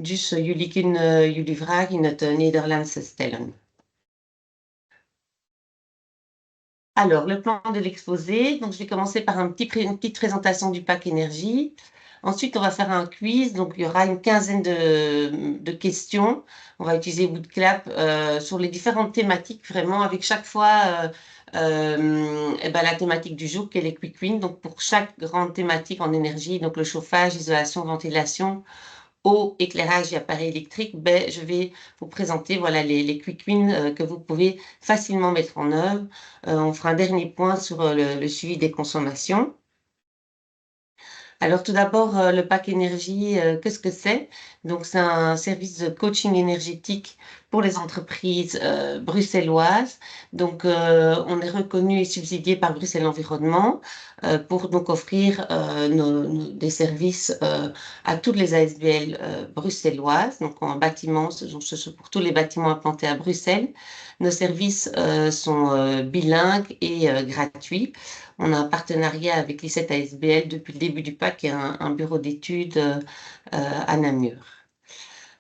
Dus jullie kunnen jullie vragen in het Nederlands stellen. Alors, le plan de l'exposé, donc je vais commencer par une petite présentation du pack énergie. Ensuite, on va faire un quiz, donc il y aura une quinzaine de questions. On va utiliser Woodclap sur les différentes thématiques, vraiment, avec chaque fois la thématique du jour, qui est les quick wins. Donc, pour chaque grande thématique en énergie, donc le chauffage, isolation, ventilation, eau, éclairage et appareil électrique, je vais vous présenter voilà, les quick wins que vous pouvez facilement mettre en œuvre. On fera un dernier point sur le suivi des consommations. Alors tout d'abord, le pack énergie, qu'est-ce que c'est? Donc c'est un service de coaching énergétique pour les entreprises bruxelloises. Donc on est reconnu et subsidié par Bruxelles Environnement pour donc offrir des services à toutes les ASBL bruxelloises. Donc en bâtiment, ce sont pour tous les bâtiments implantés à Bruxelles. Nos services sont bilingues et gratuits. On a un partenariat avec l'ICET ASBL depuis le début du PAC et un bureau d'études à Namur.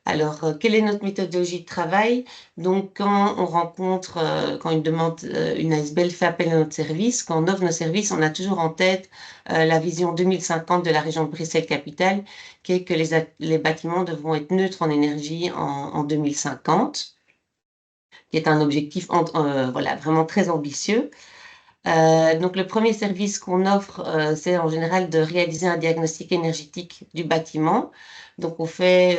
Alors, quelle est notre méthodologie de travail? Donc, quand on rencontre, quand une demande, une ASBL fait appel à notre service, quand on offre nos services, on a toujours en tête la vision 2050 de la région de Bruxelles-Capitale, qui est que les bâtiments devront être neutres en énergie en 2050, qui est un objectif voilà, vraiment très ambitieux. Donc, le premier service qu'on offre, c'est en général de réaliser un diagnostic énergétique du bâtiment. Donc, on fait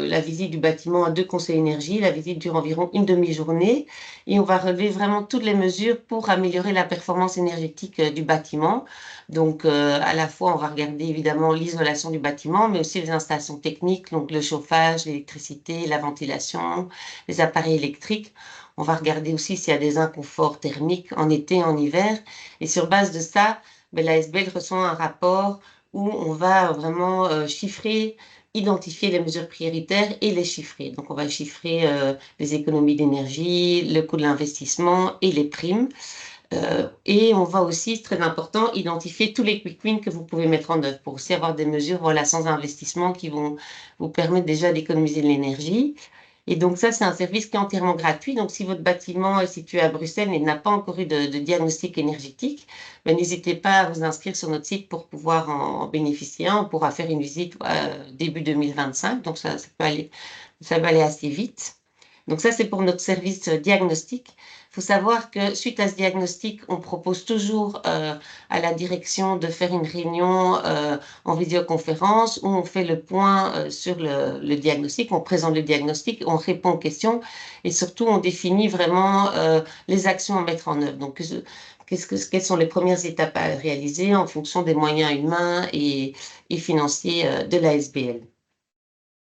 la visite du bâtiment à 2 conseils énergie. La visite dure environ une demi-journée et on va relever vraiment toutes les mesures pour améliorer la performance énergétique du bâtiment. Donc, à la fois, on va regarder évidemment l'isolation du bâtiment, mais aussi les installations techniques, donc le chauffage, l'électricité, la ventilation, les appareils électriques. On va regarder aussi s'il y a des inconforts thermiques en été, en hiver. Et sur base de ça, l'ASBL reçoit un rapport où on va vraiment chiffrer, identifier les mesures prioritaires et les chiffrer. Donc, on va chiffrer les économies d'énergie, le coût de l'investissement et les primes. Et on va aussi, très important, identifier tous les quick wins que vous pouvez mettre en œuvre pour aussi avoir des mesures voilà, sans investissement qui vont vous permettre déjà d'économiser de l'énergie. Et donc ça, c'est un service qui est entièrement gratuit. Donc si votre bâtiment est situé à Bruxelles et n'a pas encore eu de diagnostic énergétique, n'hésitez pas à vous inscrire sur notre site pour pouvoir en bénéficier. On pourra faire une visite début 2025. Donc ça va aller assez vite. Donc ça, c'est pour notre service diagnostic. Il faut savoir que suite à ce diagnostic, on propose toujours à la direction de faire une réunion en vidéoconférence où on fait le point sur le diagnostic, on présente le diagnostic, on répond aux questions et surtout on définit vraiment les actions à mettre en œuvre. Donc, quelles sont les premières étapes à réaliser en fonction des moyens humains et financiers de l'ASBL.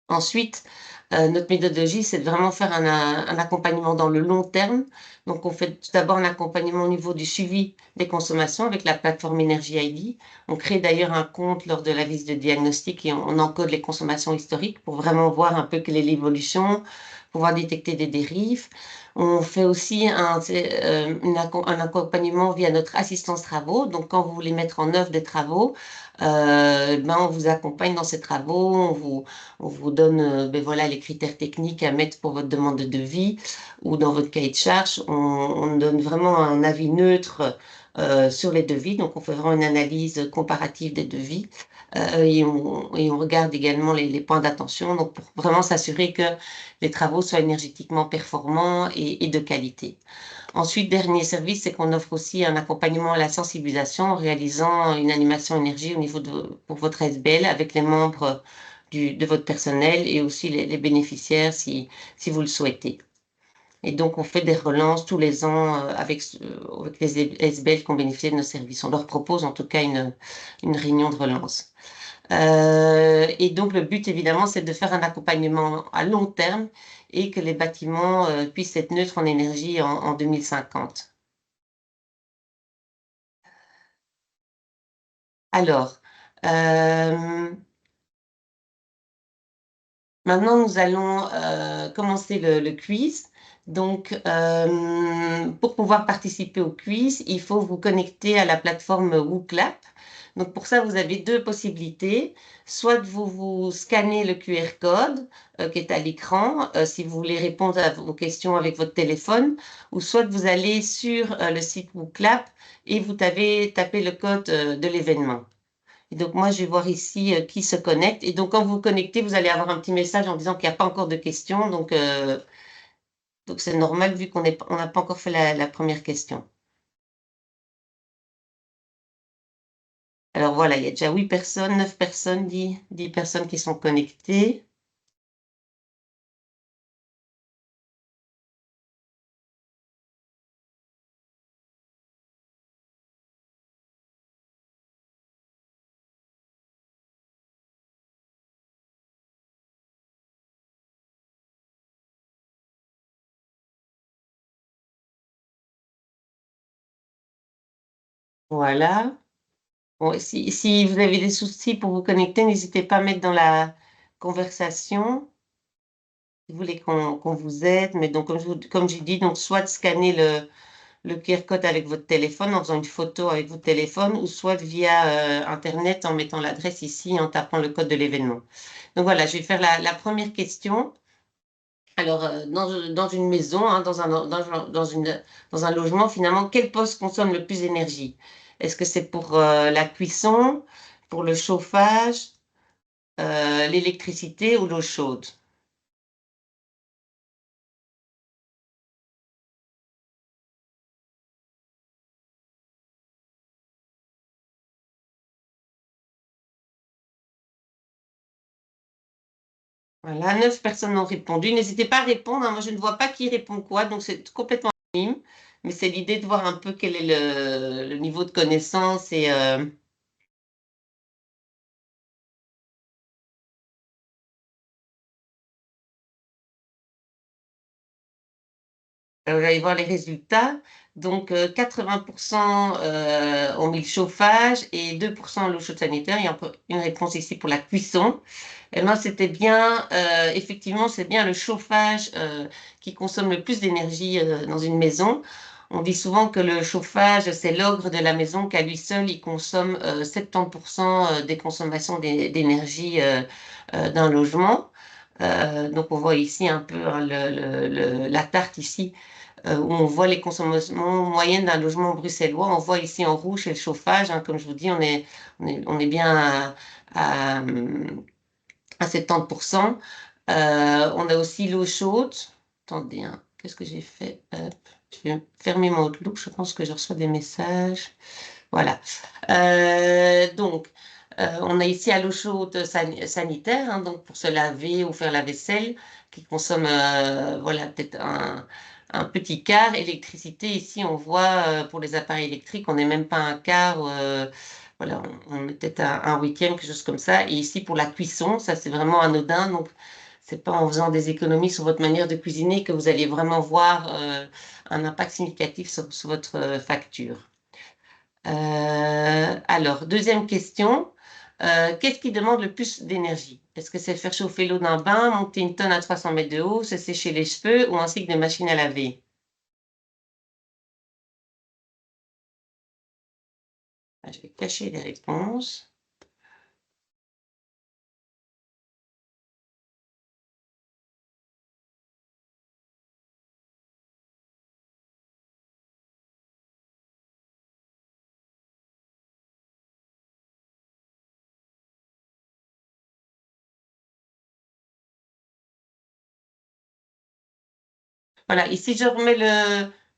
Ensuite, notre méthodologie, c'est de vraiment faire un accompagnement dans le long terme. Donc, on fait tout d'abord un accompagnement au niveau du suivi des consommations avec la plateforme Energy ID. On crée d'ailleurs un compte lors de la visite de diagnostic et on encode les consommations historiques pour vraiment voir un peu quelle est l'évolution, pouvoir détecter des dérives. On fait aussi un accompagnement via notre assistance travaux. Donc, quand vous voulez mettre en œuvre des travaux, on vous accompagne dans ces travaux, on vous donne voilà, les critères techniques à mettre pour votre demande de devis ou dans votre cahier de charge. On donne vraiment un avis neutre sur les devis. Donc, on fait vraiment une analyse comparative des devis et on regarde également les points d'attention donc pour vraiment s'assurer que les travaux soient énergétiquement performants et de qualité. Ensuite, dernier service, c'est qu'on offre aussi un accompagnement à la sensibilisation en réalisant une animation énergie au niveau pour votre SBL avec les membres de votre personnel et aussi les bénéficiaires si vous le souhaitez. Et donc, on fait des relances tous les ans avec les SBL qui ont bénéficié de nos services. On leur propose en tout cas une réunion de relance. Et donc, le but, évidemment, c'est de faire un accompagnement à long terme et que les bâtiments puissent être neutres en énergie en 2050. Alors, maintenant, nous allons commencer le quiz. Donc, pour pouvoir participer au quiz, il faut vous connecter à la plateforme WooClap. Donc pour ça, vous avez deux possibilités. Soit vous scannez le QR code qui est à l'écran si vous voulez répondre à vos questions avec votre téléphone, ou soit vous allez sur le site WooClap et vous tapez le code de l'événement. Et donc moi, je vais voir ici qui se connecte. Et donc quand vous vous connectez, vous allez avoir un petit message en disant qu'il n'y a pas encore de questions. Donc c'est normal vu on n'a pas encore fait la première question. Alors voilà, il y a déjà 8 personnes, 9 personnes, 10 personnes qui sont connectées. Voilà. Bon, si vous avez des soucis pour vous connecter, n'hésitez pas à mettre dans la conversation si vous voulez qu'on vous aide. Mais donc, comme j'ai dit, donc soit scanner le QR code avec votre téléphone en faisant une photo avec votre téléphone, ou soit via Internet en mettant l'adresse ici, en tapant le code de l'événement. Donc voilà, je vais faire la première question. Alors, dans une maison, hein, dans un logement, finalement, quel poste consomme le plus d'énergie? Est-ce que c'est pour la cuisson, pour le chauffage, l'électricité ou l'eau chaude? Voilà, 9 personnes ont répondu. N'hésitez pas à répondre, hein. Moi, je ne vois pas qui répond quoi, donc c'est complètement anonyme. Mais c'est l'idée de voir un peu quel est le niveau de connaissance et vous allez voir les résultats. Donc, 80% ont mis le chauffage et 2% l'eau chaude sanitaire. Il y a une réponse ici pour la cuisson. Et moi, c'était bien, effectivement, c'est bien le chauffage qui consomme le plus d'énergie dans une maison. On dit souvent que le chauffage, c'est l'ogre de la maison, qu'à lui seul, il consomme 70% des consommations d'énergie d'un logement. Donc, on voit ici un peu hein, la tarte ici où on voit les consommations moyennes d'un logement bruxellois. On voit ici en rouge, c'est le chauffage. Hein, comme je vous dis, on est bien à 70%. On a aussi l'eau chaude. Attendez, hein, qu'est-ce que j'ai fait? Hop, je vais fermer mon Outlook. Je pense que je reçois des messages. Voilà. Donc, on a ici à l'eau chaude sanitaire, hein, donc pour se laver ou faire la vaisselle, qui consomme voilà, peut-être un petit quart. Électricité, ici, on voit pour les appareils électriques, on n'est même pas un quart. Voilà, on est peut-être un huitième, quelque chose comme ça. Et ici, pour la cuisson, ça c'est vraiment anodin. Donc, c'est pas en faisant des économies sur votre manière de cuisiner que vous allez vraiment voir un impact significatif sur votre facture. Alors, deuxième question. Qu'est-ce qui demande le plus d'énergie? Est-ce que c'est faire chauffer l'eau d'un bain, monter une tonne à 300 mètres de haut, se sécher les cheveux ou ainsi que des machines à laver? Ah, je vais cacher les réponses. Voilà, ici je remets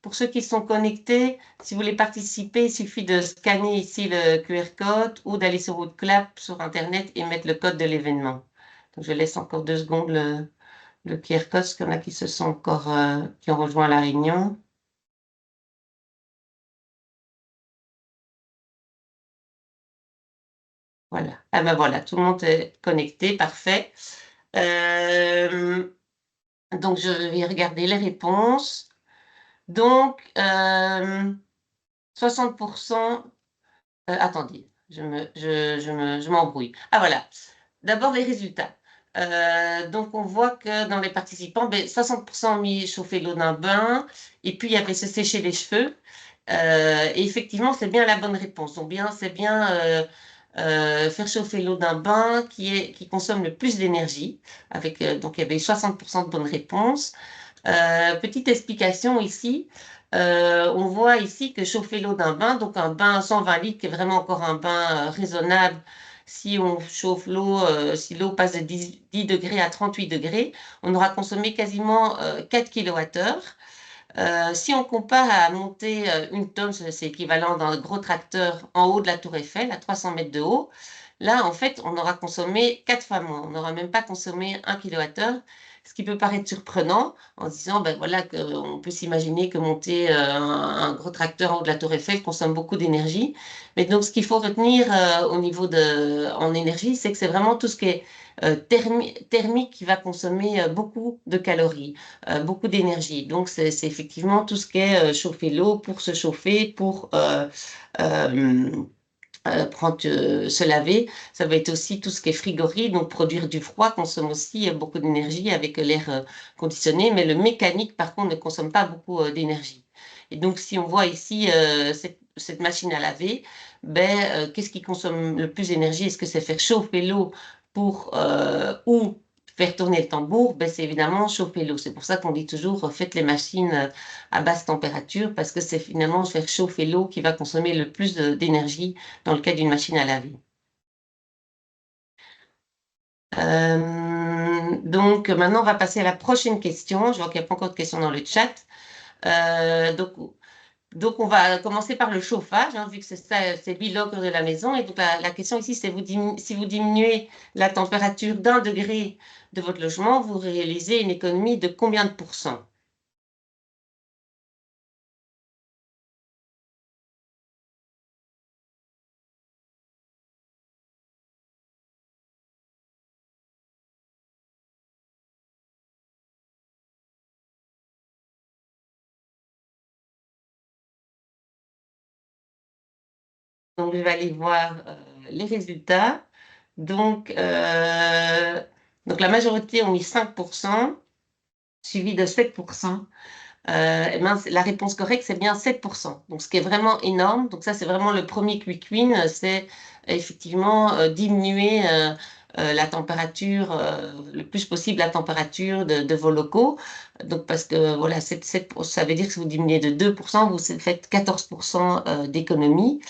pour ceux qui sont connectés, si vous voulez participer, il suffit de scanner ici le QR code ou d'aller sur votre clap sur Internet et mettre le code de l'événement. Donc je laisse encore 2 secondes le QR code, parce qu'il y en a qui se sont encore, qui ont rejoint la réunion. Voilà. Ah ben voilà, tout le monde est connecté, parfait. Euh, donc je vais regarder les réponses. Donc 60%. Attendez, je m'embrouille. Ah voilà. D'abord les résultats. Donc on voit que dans les participants, ben, 60% ont mis chauffer l'eau d'un bain et puis il y avait se sécher les cheveux. Et effectivement, c'est bien la bonne réponse. Donc bien, c'est bien faire chauffer l'eau d'un bain qui consomme le plus d'énergie, avec, donc il y avait 60% de bonnes réponses. Petite explication ici. On voit ici que chauffer l'eau d'un bain, donc un bain à 120 litres, qui est vraiment encore un bain raisonnable, si on chauffe l'eau, si l'eau passe de 10 degrés à 38 degrés, on aura consommé quasiment 4 kWh. Si on compare à monter une tonne, c'est équivalent d'un gros tracteur en haut de la Tour Eiffel, à 300 mètres de haut, là, en fait, on aura consommé 4 fois moins. On n'aura même pas consommé 1 kWh, ce qui peut paraître surprenant en se disant, ben voilà, on peut s'imaginer que monter un gros tracteur en haut de la Tour Eiffel consomme beaucoup d'énergie. Mais donc, ce qu'il faut retenir au niveau en énergie, c'est que c'est vraiment tout ce qui est thermique qui va consommer beaucoup de calories, beaucoup d'énergie. Donc, c'est effectivement tout ce qui est chauffer l'eau pour se chauffer, pour euh, se laver. Ça va être aussi tout ce qui est frigorie, donc produire du froid consomme aussi beaucoup d'énergie avec l'air conditionné, mais le mécanique, par contre, ne consomme pas beaucoup d'énergie. Et donc, si on voit ici cette machine à laver, ben, qu'est-ce qui consomme le plus d'énergie? Est-ce que c'est faire chauffer l'eau ou faire tourner le tambour? Ben, c'est évidemment chauffer l'eau. C'est pour ça qu'on dit toujours faites les machines à basse température parce que c'est finalement faire chauffer l'eau qui va consommer le plus d'énergie dans le cas d'une machine à laver. Donc maintenant, on va passer à la prochaine question. Je vois qu'il n'y a pas encore de questions dans le chat. Euh, donc, donc, on va commencer par le chauffage, hein, vu que c'est ça, c'est lui l'ogre de la maison. Et donc, la question ici, c'est si vous diminuez la température d'1 degré de votre logement, vous réalisez une économie de combien de pourcents? Donc, je vais aller voir les résultats. Donc, donc, la majorité ont mis 5%, suivi de 7%. Eh ben, la réponse correcte, c'est bien 7%. Donc, ce qui est vraiment énorme. Donc, ça, c'est vraiment le premier quick win. C'est effectivement diminuer la température, le plus possible la température de vos locaux. Donc, parce que voilà, ça veut dire que si vous diminuez de 2%, vous faites 14% d'économie.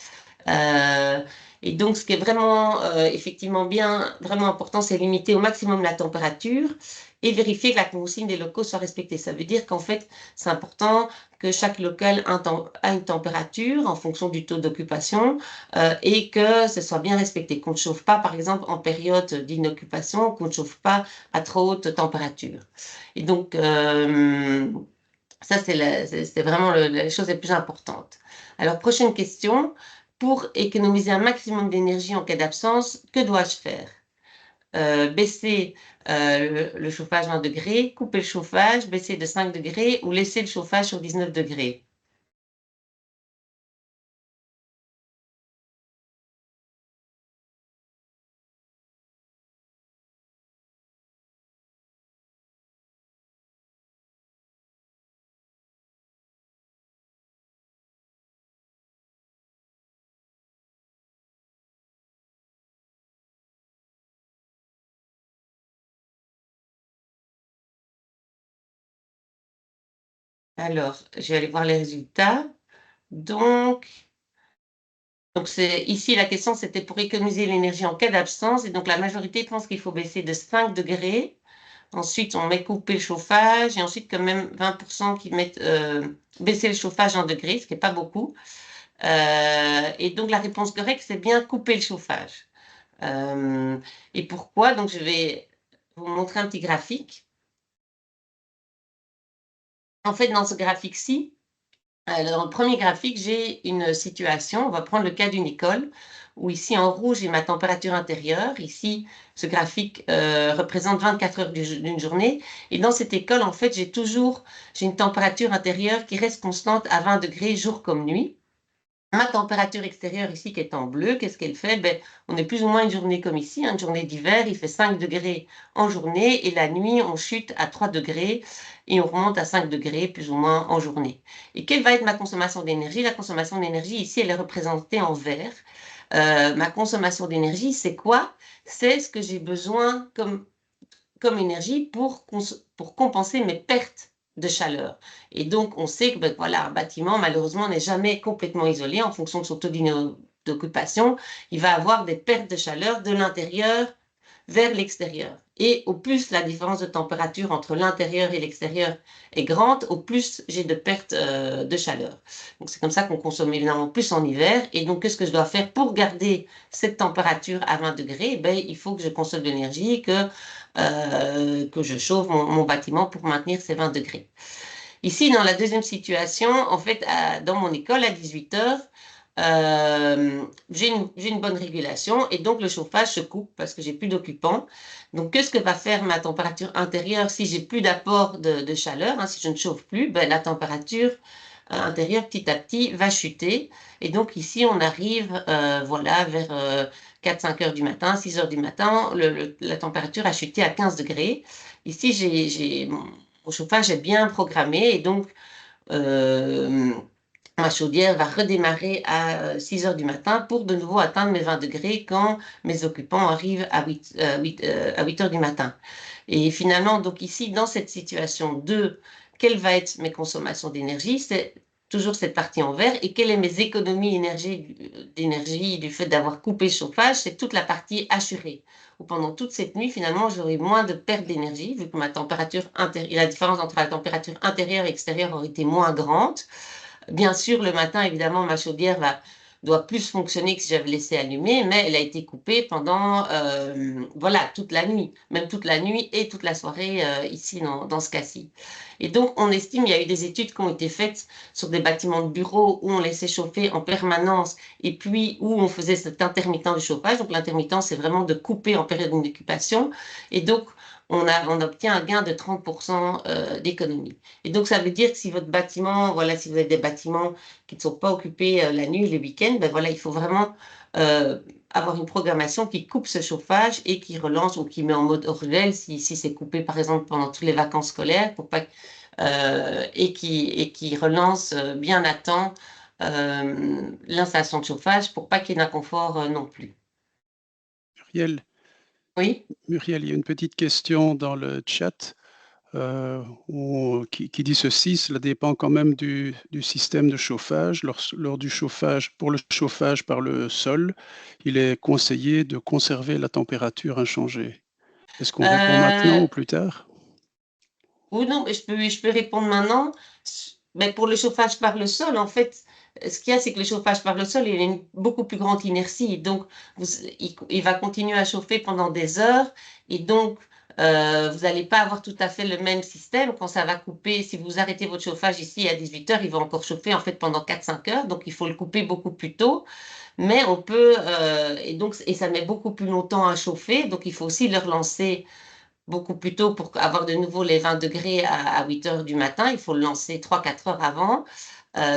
Euh, et donc, ce qui est vraiment, effectivement bien, vraiment important, c'est limiter au maximum la température et vérifier que la consigne des locaux soit respectée. Ça veut dire qu'en fait, c'est important que chaque local a une température en fonction du taux d'occupation et que ce soit bien respecté. Qu'on ne chauffe pas, par exemple, en période d'inoccupation, qu'on ne chauffe pas à trop haute température. Et donc, ça, c'est vraiment la chose la plus importante. Alors, prochaine question. Pour économiser un maximum d'énergie en cas d'absence, que dois-je faire? Baisser le chauffage à 1 degré, couper le chauffage, baisser de 5 degrés ou laisser le chauffage sur 19 degrés. Alors, je vais aller voir les résultats. Donc, ici, la question, c'était pour économiser l'énergie en cas d'absence. Et donc, la majorité pense qu'il faut baisser de 5 degrés. Ensuite, on met couper le chauffage et ensuite quand même 20% qui mettent baisser le chauffage en degrés, ce qui n'est pas beaucoup. Et donc, la réponse correcte, c'est bien couper le chauffage. Et pourquoi? Donc, je vais vous montrer un petit graphique. En fait, dans ce graphique-ci, dans le premier graphique, j'ai une situation. On va prendre le cas d'une école où ici en rouge, j'ai ma température intérieure. Ici, ce graphique représente 24 heures d'une journée. Et dans cette école, en fait, j'ai une température intérieure qui reste constante à 20 degrés jour comme nuit. Ma température extérieure ici qui est en bleu, qu'est-ce qu'elle fait? Ben, on est plus ou moins une journée comme ici, hein, une journée d'hiver, il fait 5 degrés en journée et la nuit, on chute à 3 degrés et on remonte à 5 degrés plus ou moins en journée. Et quelle va être ma consommation d'énergie? La consommation d'énergie ici, elle est représentée en vert. ma consommation d'énergie, c'est quoi? C'est ce que j'ai besoin comme énergie pour compenser mes pertes de chaleur. Et donc, on sait que ben, voilà, un bâtiment, malheureusement, n'est jamais complètement isolé en fonction de son taux d'occupation. Il va avoir des pertes de chaleur de l'intérieur vers l'extérieur. Et au plus la différence de température entre l'intérieur et l'extérieur est grande, au plus j'ai de pertes de chaleur. Donc c'est comme ça qu'on consomme évidemment plus en hiver. Et donc qu'est-ce que je dois faire pour garder cette température à 20 degrés? Ben, il faut que je consomme de l'énergie, que je chauffe mon bâtiment pour maintenir ces 20 degrés. Ici, dans la deuxième situation, en fait, dans mon école, à 18 heures, j'ai une bonne régulation et donc le chauffage se coupe parce que j'ai plus d'occupants. Donc, qu'est-ce que va faire ma température intérieure si j'ai plus d'apport de chaleur, hein, si je ne chauffe plus? Ben, la température intérieure, petit à petit, va chuter. Et donc, ici, on arrive voilà, vers 4-5 heures du matin, 6 heures du matin, la température a chuté à 15 degrés. Ici, mon chauffage est bien programmé et donc euh, ma chaudière va redémarrer à 6 heures du matin pour de nouveau atteindre mes 20 degrés quand mes occupants arrivent à 8 heures du matin. Et finalement, donc ici, dans cette situation de quelles vont être mes consommations d'énergie, c'est toujours cette partie en vert. Et quelles sont mes économies d'énergie du fait d'avoir coupé le chauffage, c'est toute la partie assurée. Où pendant toute cette nuit, finalement, j'aurai moins de perte d'énergie, vu que la différence entre la température intérieure et extérieure aurait été moins grande. Bien sûr, le matin, évidemment, ma chaudière doit plus fonctionner que si j'avais laissé allumer, mais elle a été coupée pendant voilà, toute la nuit, même toute la nuit et toute la soirée ici dans ce cas-ci. Et donc, on estime, il y a eu des études qui ont été faites sur des bâtiments de bureaux où on laissait chauffer en permanence et puis où on faisait cet intermittent du chauffage. Donc, l'intermittent, c'est vraiment de couper en période d'occupation. Et donc, on obtient un gain de 30% d'économie. Et donc, ça veut dire que si votre bâtiment, voilà, si vous avez des bâtiments qui ne sont pas occupés la nuit, les week-ends, ben voilà, il faut vraiment euh, avoir une programmation qui coupe ce chauffage et qui relance ou qui met en mode hors gel si c'est coupé, par exemple, pendant toutes les vacances scolaires pour pas, et qui relance bien à temps l'installation de chauffage pour pas qu'il y ait d'inconfort non plus. Muriel, Oui. Muriel, il y a une petite question dans le chat qui dit ceci: cela dépend quand même du système de chauffage. Lors du chauffage, pour le chauffage par le sol, il est conseillé de conserver la température inchangée. Est-ce qu'on répond maintenant Euh, ou plus tard? Ou non, mais je peux répondre maintenant. Mais pour le chauffage par le sol, en fait, ce qu'il y a, c'est que le chauffage par le sol, il a une beaucoup plus grande inertie. Donc, il va continuer à chauffer pendant des heures. Et donc, vous n'allez pas avoir tout à fait le même système quand ça va couper. Si vous arrêtez votre chauffage ici à 18 heures, il va encore chauffer en fait pendant 4-5 heures. Donc, il faut le couper beaucoup plus tôt. Mais on peut, et ça met beaucoup plus longtemps à chauffer. Donc, il faut aussi le relancer beaucoup plus tôt pour avoir de nouveau les 20 degrés à 8 heures du matin. Il faut le lancer 3-4 heures avant,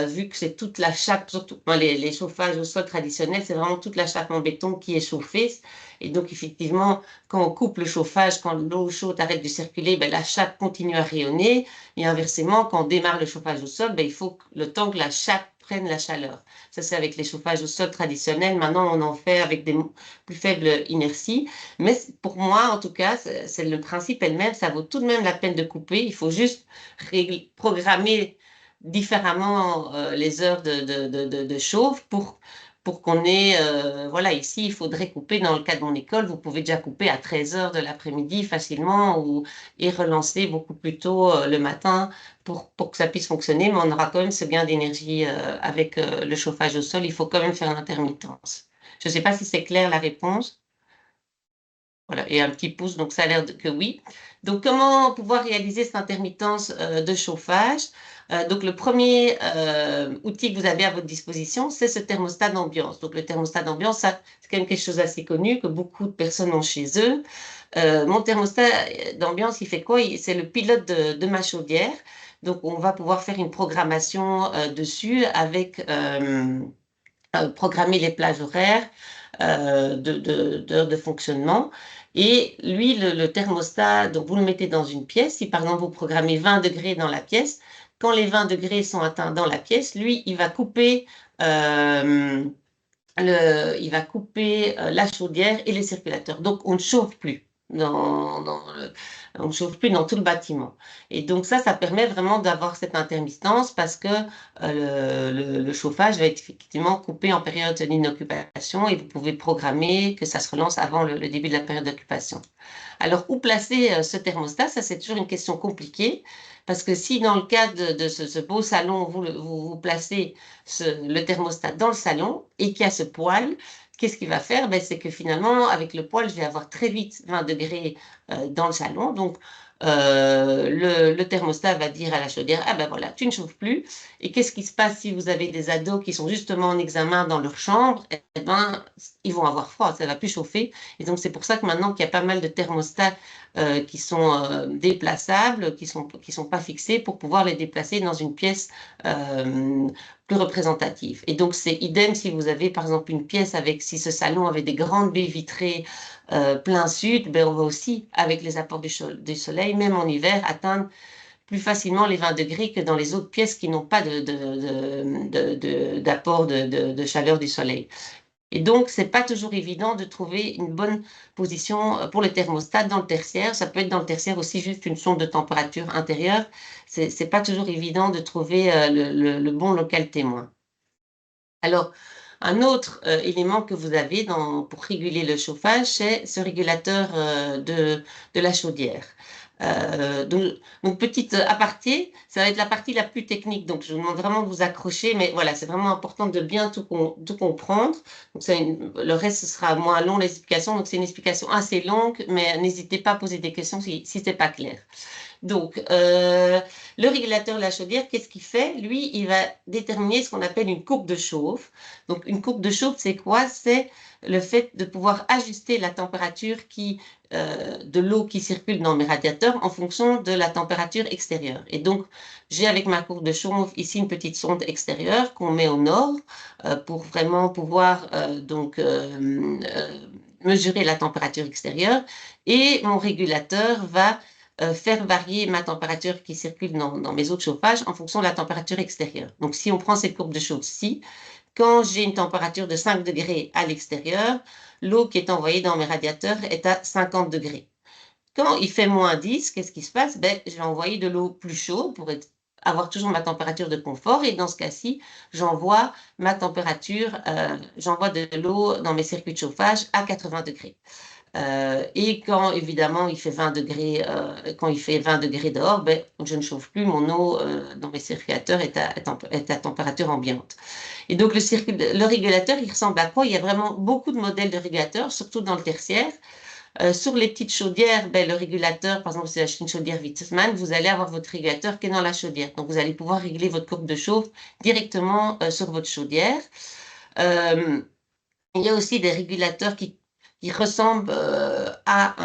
vu que c'est toute la chape, surtout les chauffages au sol traditionnels, c'est vraiment toute la chape en béton qui est chauffée. Et donc, effectivement, quand on coupe le chauffage, quand l'eau chaude arrête de circuler, ben, la chape continue à rayonner. Et inversement, quand on démarre le chauffage au sol, ben, il faut le temps que la chape prenne la chaleur. Ça, c'est avec les chauffages au sol traditionnels. Maintenant, on en fait avec des plus faibles inerties. Mais pour moi, en tout cas, c'est le principe elle-même, ça vaut tout de même la peine de couper. Il faut juste programmer différemment les heures de chauffe pour qu'on ait, voilà, ici, il faudrait couper, dans le cas de mon école, vous pouvez déjà couper à 13 heures de l'après-midi facilement et relancer beaucoup plus tôt le matin pour que ça puisse fonctionner, mais on aura quand même ce gain d'énergie avec le chauffage au sol. Il faut quand même faire une intermittence. Je ne sais pas si c'est clair la réponse. Voilà, et un petit pouce, donc ça a l'air que oui. Donc, comment pouvoir réaliser cette intermittence de chauffage? Donc, le premier outil que vous avez à votre disposition, c'est ce thermostat d'ambiance. Donc, le thermostat d'ambiance, ça, c'est quand même quelque chose d'assez connu que beaucoup de personnes ont chez eux. Mon thermostat d'ambiance, il fait quoi? C'est le pilote de ma chaudière. Donc, on va pouvoir faire une programmation dessus avec programmer les plages horaires d'heures de fonctionnement. Et lui, le thermostat, donc vous le mettez dans une pièce. Si par exemple vous programmez 20 degrés dans la pièce, quand les 20 degrés sont atteints dans la pièce, lui, il va couper euh, il va couper la chaudière et les circulateurs. Donc, on ne chauffe plus. On ne chauffe plus dans tout le bâtiment. Et donc ça permet vraiment d'avoir cette intermittence parce que le chauffage va être effectivement coupé en période d'inoccupation et vous pouvez programmer que ça se relance avant le début de la période d'occupation. Alors, où placer ce thermostat? Ça, c'est toujours une question compliquée. Parce que si dans le cadre de ce beau salon, vous placez le thermostat dans le salon et qu'il y a ce poêle, qu'est-ce qu'il va faire? Ben, c'est que finalement, avec le poêle, je vais avoir très vite 20 degrés dans le salon. Donc, le thermostat va dire à la chaudière, ah ben voilà, tu ne chauffes plus. Et qu'est-ce qui se passe si vous avez des ados qui sont justement en examen dans leur chambre? Eh ben, ils vont avoir froid, ça ne va plus chauffer. Et donc, c'est pour ça que maintenant qu'il y a pas mal de thermostats qui sont déplaçables, qui sont pas fixés pour pouvoir les déplacer dans une pièce plus représentative. Et donc, c'est idem si vous avez, par exemple, une pièce si ce salon avait des grandes baies vitrées plein sud, ben, on va aussi, avec les apports du soleil, même en hiver, atteindre plus facilement les 20 degrés que dans les autres pièces qui n'ont pas d'apport de chaleur du soleil. Et donc, c'est pas toujours évident de trouver une bonne position pour le thermostat dans le tertiaire. Ça peut être dans le tertiaire aussi juste une sonde de température intérieure. C'est pas toujours évident de trouver le bon local témoin. Alors, un autre élément que vous avez pour réguler le chauffage, c'est ce régulateur de la chaudière. Donc, petite aparté, ça va être la partie la plus technique. Donc, je vous demande vraiment de vous accrocher, mais voilà, c'est vraiment important de bien tout comprendre. Donc, le reste, ce sera moins long, l'explication. Donc, c'est une explication assez longue, mais n'hésitez pas à poser des questions si ce n'est pas clair. Donc, le régulateur de la chaudière, qu'est-ce qu'il fait? Lui, il va déterminer ce qu'on appelle une courbe de chauffe. Donc, une courbe de chauffe, c'est quoi? C'est le fait de pouvoir ajuster la température de l'eau qui circule dans mes radiateurs en fonction de la température extérieure. Et donc, j'ai avec ma courbe de chauffe ici une petite sonde extérieure qu'on met au nord pour vraiment pouvoir mesurer la température extérieure. Et mon régulateur va faire varier ma température qui circule dans mes eaux de chauffage en fonction de la température extérieure. Donc, si on prend cette courbe de chauffe-ci, quand j'ai une température de 5 degrés à l'extérieur, l'eau qui est envoyée dans mes radiateurs est à 50 degrés. Quand il fait moins 10, qu'est-ce qui se passe? Ben, je vais envoyer de l'eau plus chaude pour avoir toujours ma température de confort. Et dans ce cas-ci, j'envoie j'envoie de l'eau dans mes circuits de chauffage à 80 degrés. Et quand évidemment il fait 20 degrés, quand il fait 20 degrés dehors, ben, je ne chauffe plus, mon eau dans mes circulateurs est à température ambiante. Et donc le régulateur, il ressemble à quoi? Il y a vraiment beaucoup de modèles de régulateurs, surtout dans le tertiaire. Sur les petites chaudières, ben, le régulateur, par exemple, si vous achetez une chaudière Wittmann, vous allez avoir votre régulateur qui est dans la chaudière. Donc, vous allez pouvoir régler votre courbe de chauffe directement sur votre chaudière. Il y a aussi des régulateurs qui ressemblent à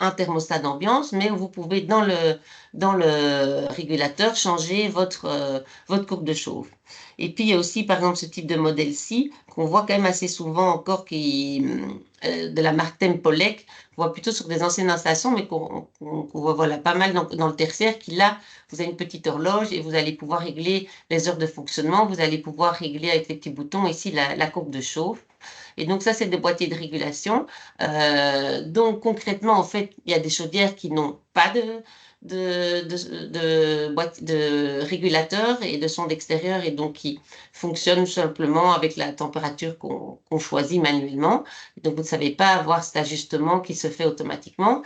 un thermostat d'ambiance, mais où vous pouvez, dans le régulateur, changer votre courbe de chauffe. Et puis, il y a aussi, par exemple, ce type de modèle-ci, qu'on voit quand même assez souvent encore, de la marque Tempolec, qu'on voit plutôt sur des anciennes installations, mais qu'on voit voilà, pas mal dans le tertiaire, qui là, vous avez une petite horloge et vous allez pouvoir régler les heures de fonctionnement, vous allez pouvoir régler avec les petits boutons ici la courbe de chauffe. Et donc ça, c'est des boîtiers de régulation. Donc concrètement, en fait, il y a des chaudières qui n'ont pas de régulateur et de sonde extérieure et donc qui fonctionnent simplement avec la température qu'on choisit manuellement. Donc vous ne savez pas avoir cet ajustement qui se fait automatiquement.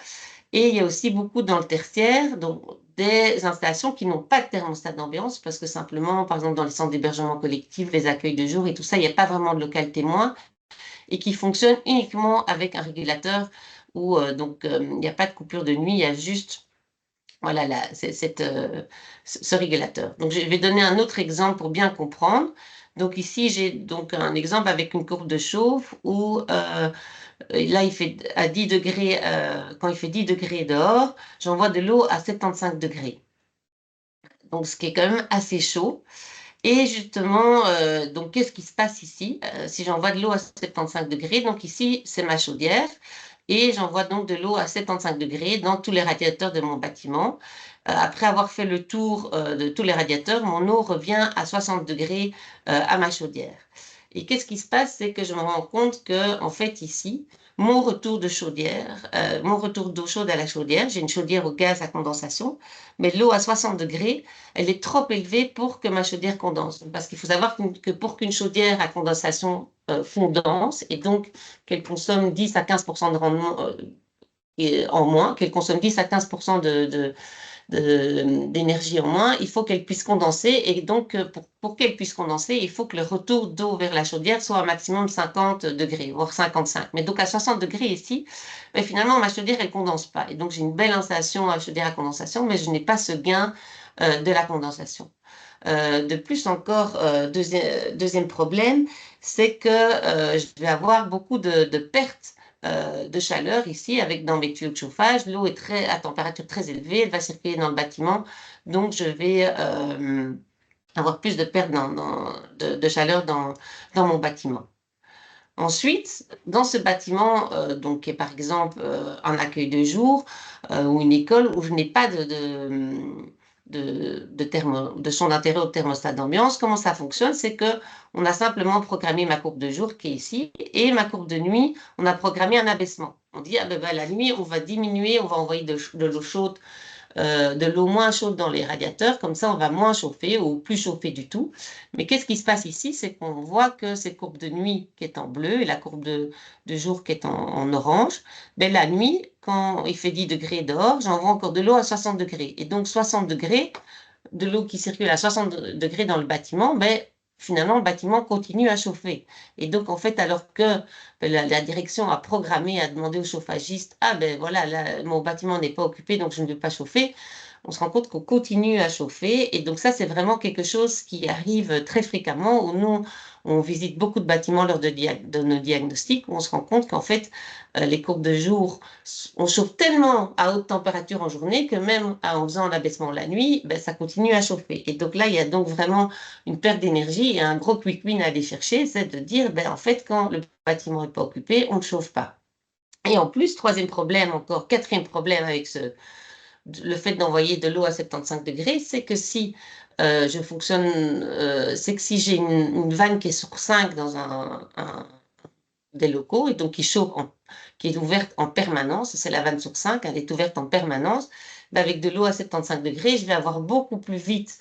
Et il y a aussi beaucoup dans le tertiaire, donc des installations qui n'ont pas de thermostat d'ambiance parce que simplement, par exemple, dans les centres d'hébergement collectif, les accueils de jour et tout ça, il n'y a pas vraiment de local témoin et qui fonctionne uniquement avec un régulateur où il n'y a pas de coupure de nuit, il y a juste voilà, ce régulateur. Donc, je vais donner un autre exemple pour bien comprendre. Donc, ici, j'ai donc un exemple avec une courbe de chauffe où là, il fait à 10 degrés, quand il fait 10 degrés dehors, j'envoie de l'eau à 75 degrés. Donc, ce qui est quand même assez chaud. Et justement, donc, qu'est-ce qui se passe ici? Si j'envoie de l'eau à 75 degrés, donc ici, c'est ma chaudière, et j'envoie donc de l'eau à 75 degrés dans tous les radiateurs de mon bâtiment. Après avoir fait le tour de tous les radiateurs, mon eau revient à 60 degrés à ma chaudière. Et qu'est-ce qui se passe? C'est que je me rends compte que, en fait, ici, mon retour de chaudière, mon retour d'eau chaude à la chaudière, j'ai une chaudière au gaz à condensation, mais l'eau à 60 degrés, elle est trop élevée pour que ma chaudière condense. Parce qu'il faut savoir que pour qu'une chaudière à condensation condense, et donc qu'elle consomme 10 à 15% de rendement en moins, qu'elle consomme 10 à 15% d'énergie en moins, il faut qu'elle puisse condenser. Et donc, pour qu'elle puisse condenser, il faut que le retour d'eau vers la chaudière soit un maximum 50 degrés, voire 55. Mais donc, à 60 degrés ici, mais finalement, ma chaudière, elle ne condense pas. Et donc, j'ai une belle installation à chaudière à condensation, mais je n'ai pas ce gain de la condensation. De plus encore, deuxième problème, c'est que je vais avoir beaucoup de pertes de chaleur ici avec dans mes tuyaux de chauffage. L'eau est à température très élevée, elle va circuler dans le bâtiment, donc je vais avoir plus de pertes de chaleur dans mon bâtiment. Ensuite, dans ce bâtiment, donc, qui est par exemple un accueil de jour ou une école où je n'ai pas de son d'intérêt au thermostat d'ambiance, comment ça fonctionne? C'est que on a simplement programmé ma courbe de jour qui est ici et ma courbe de nuit, on a programmé un abaissement. On dit, ah ben, la nuit, on va diminuer, on va envoyer de l'eau chaude de l'eau moins chaude dans les radiateurs, comme ça on va moins chauffer ou plus chauffer du tout. Mais qu'est-ce qui se passe ici? C'est qu'on voit que cette courbe de nuit qui est en bleu et la courbe de jour qui est en orange, ben la nuit, quand il fait 10 degrés dehors, j'envoie encore de l'eau à 60 degrés. Et donc 60 degrés, de l'eau qui circule à 60 degrés dans le bâtiment, ben, finalement, le bâtiment continue à chauffer. Et donc, en fait, alors que la direction a programmé, a demandé au chauffagiste, ah ben voilà, mon bâtiment n'est pas occupé, donc je ne vais pas chauffer, on se rend compte qu'on continue à chauffer. Et donc, ça, c'est vraiment quelque chose qui arrive très fréquemment, où nous, on visite beaucoup de bâtiments lors de nos diagnostics, où on se rend compte qu'en fait, les courbes de jour, on chauffe tellement à haute température en journée que même en faisant l'abaissement la nuit, ben, ça continue à chauffer. Et donc là, il y a donc vraiment une perte d'énergie et un gros quick win à aller chercher, c'est de dire, ben, en fait, quand le bâtiment n'est pas occupé, on ne chauffe pas. Et en plus, troisième problème encore, quatrième problème avec le fait d'envoyer de l'eau à 75 degrés, c'est que si je fonctionne, c'est que si j'ai une vanne qui est sur 5 dans des locaux et donc qui est ouverte en permanence, c'est la vanne sur 5, elle est ouverte en permanence, ben avec de l'eau à 75 degrés, je vais avoir beaucoup plus vite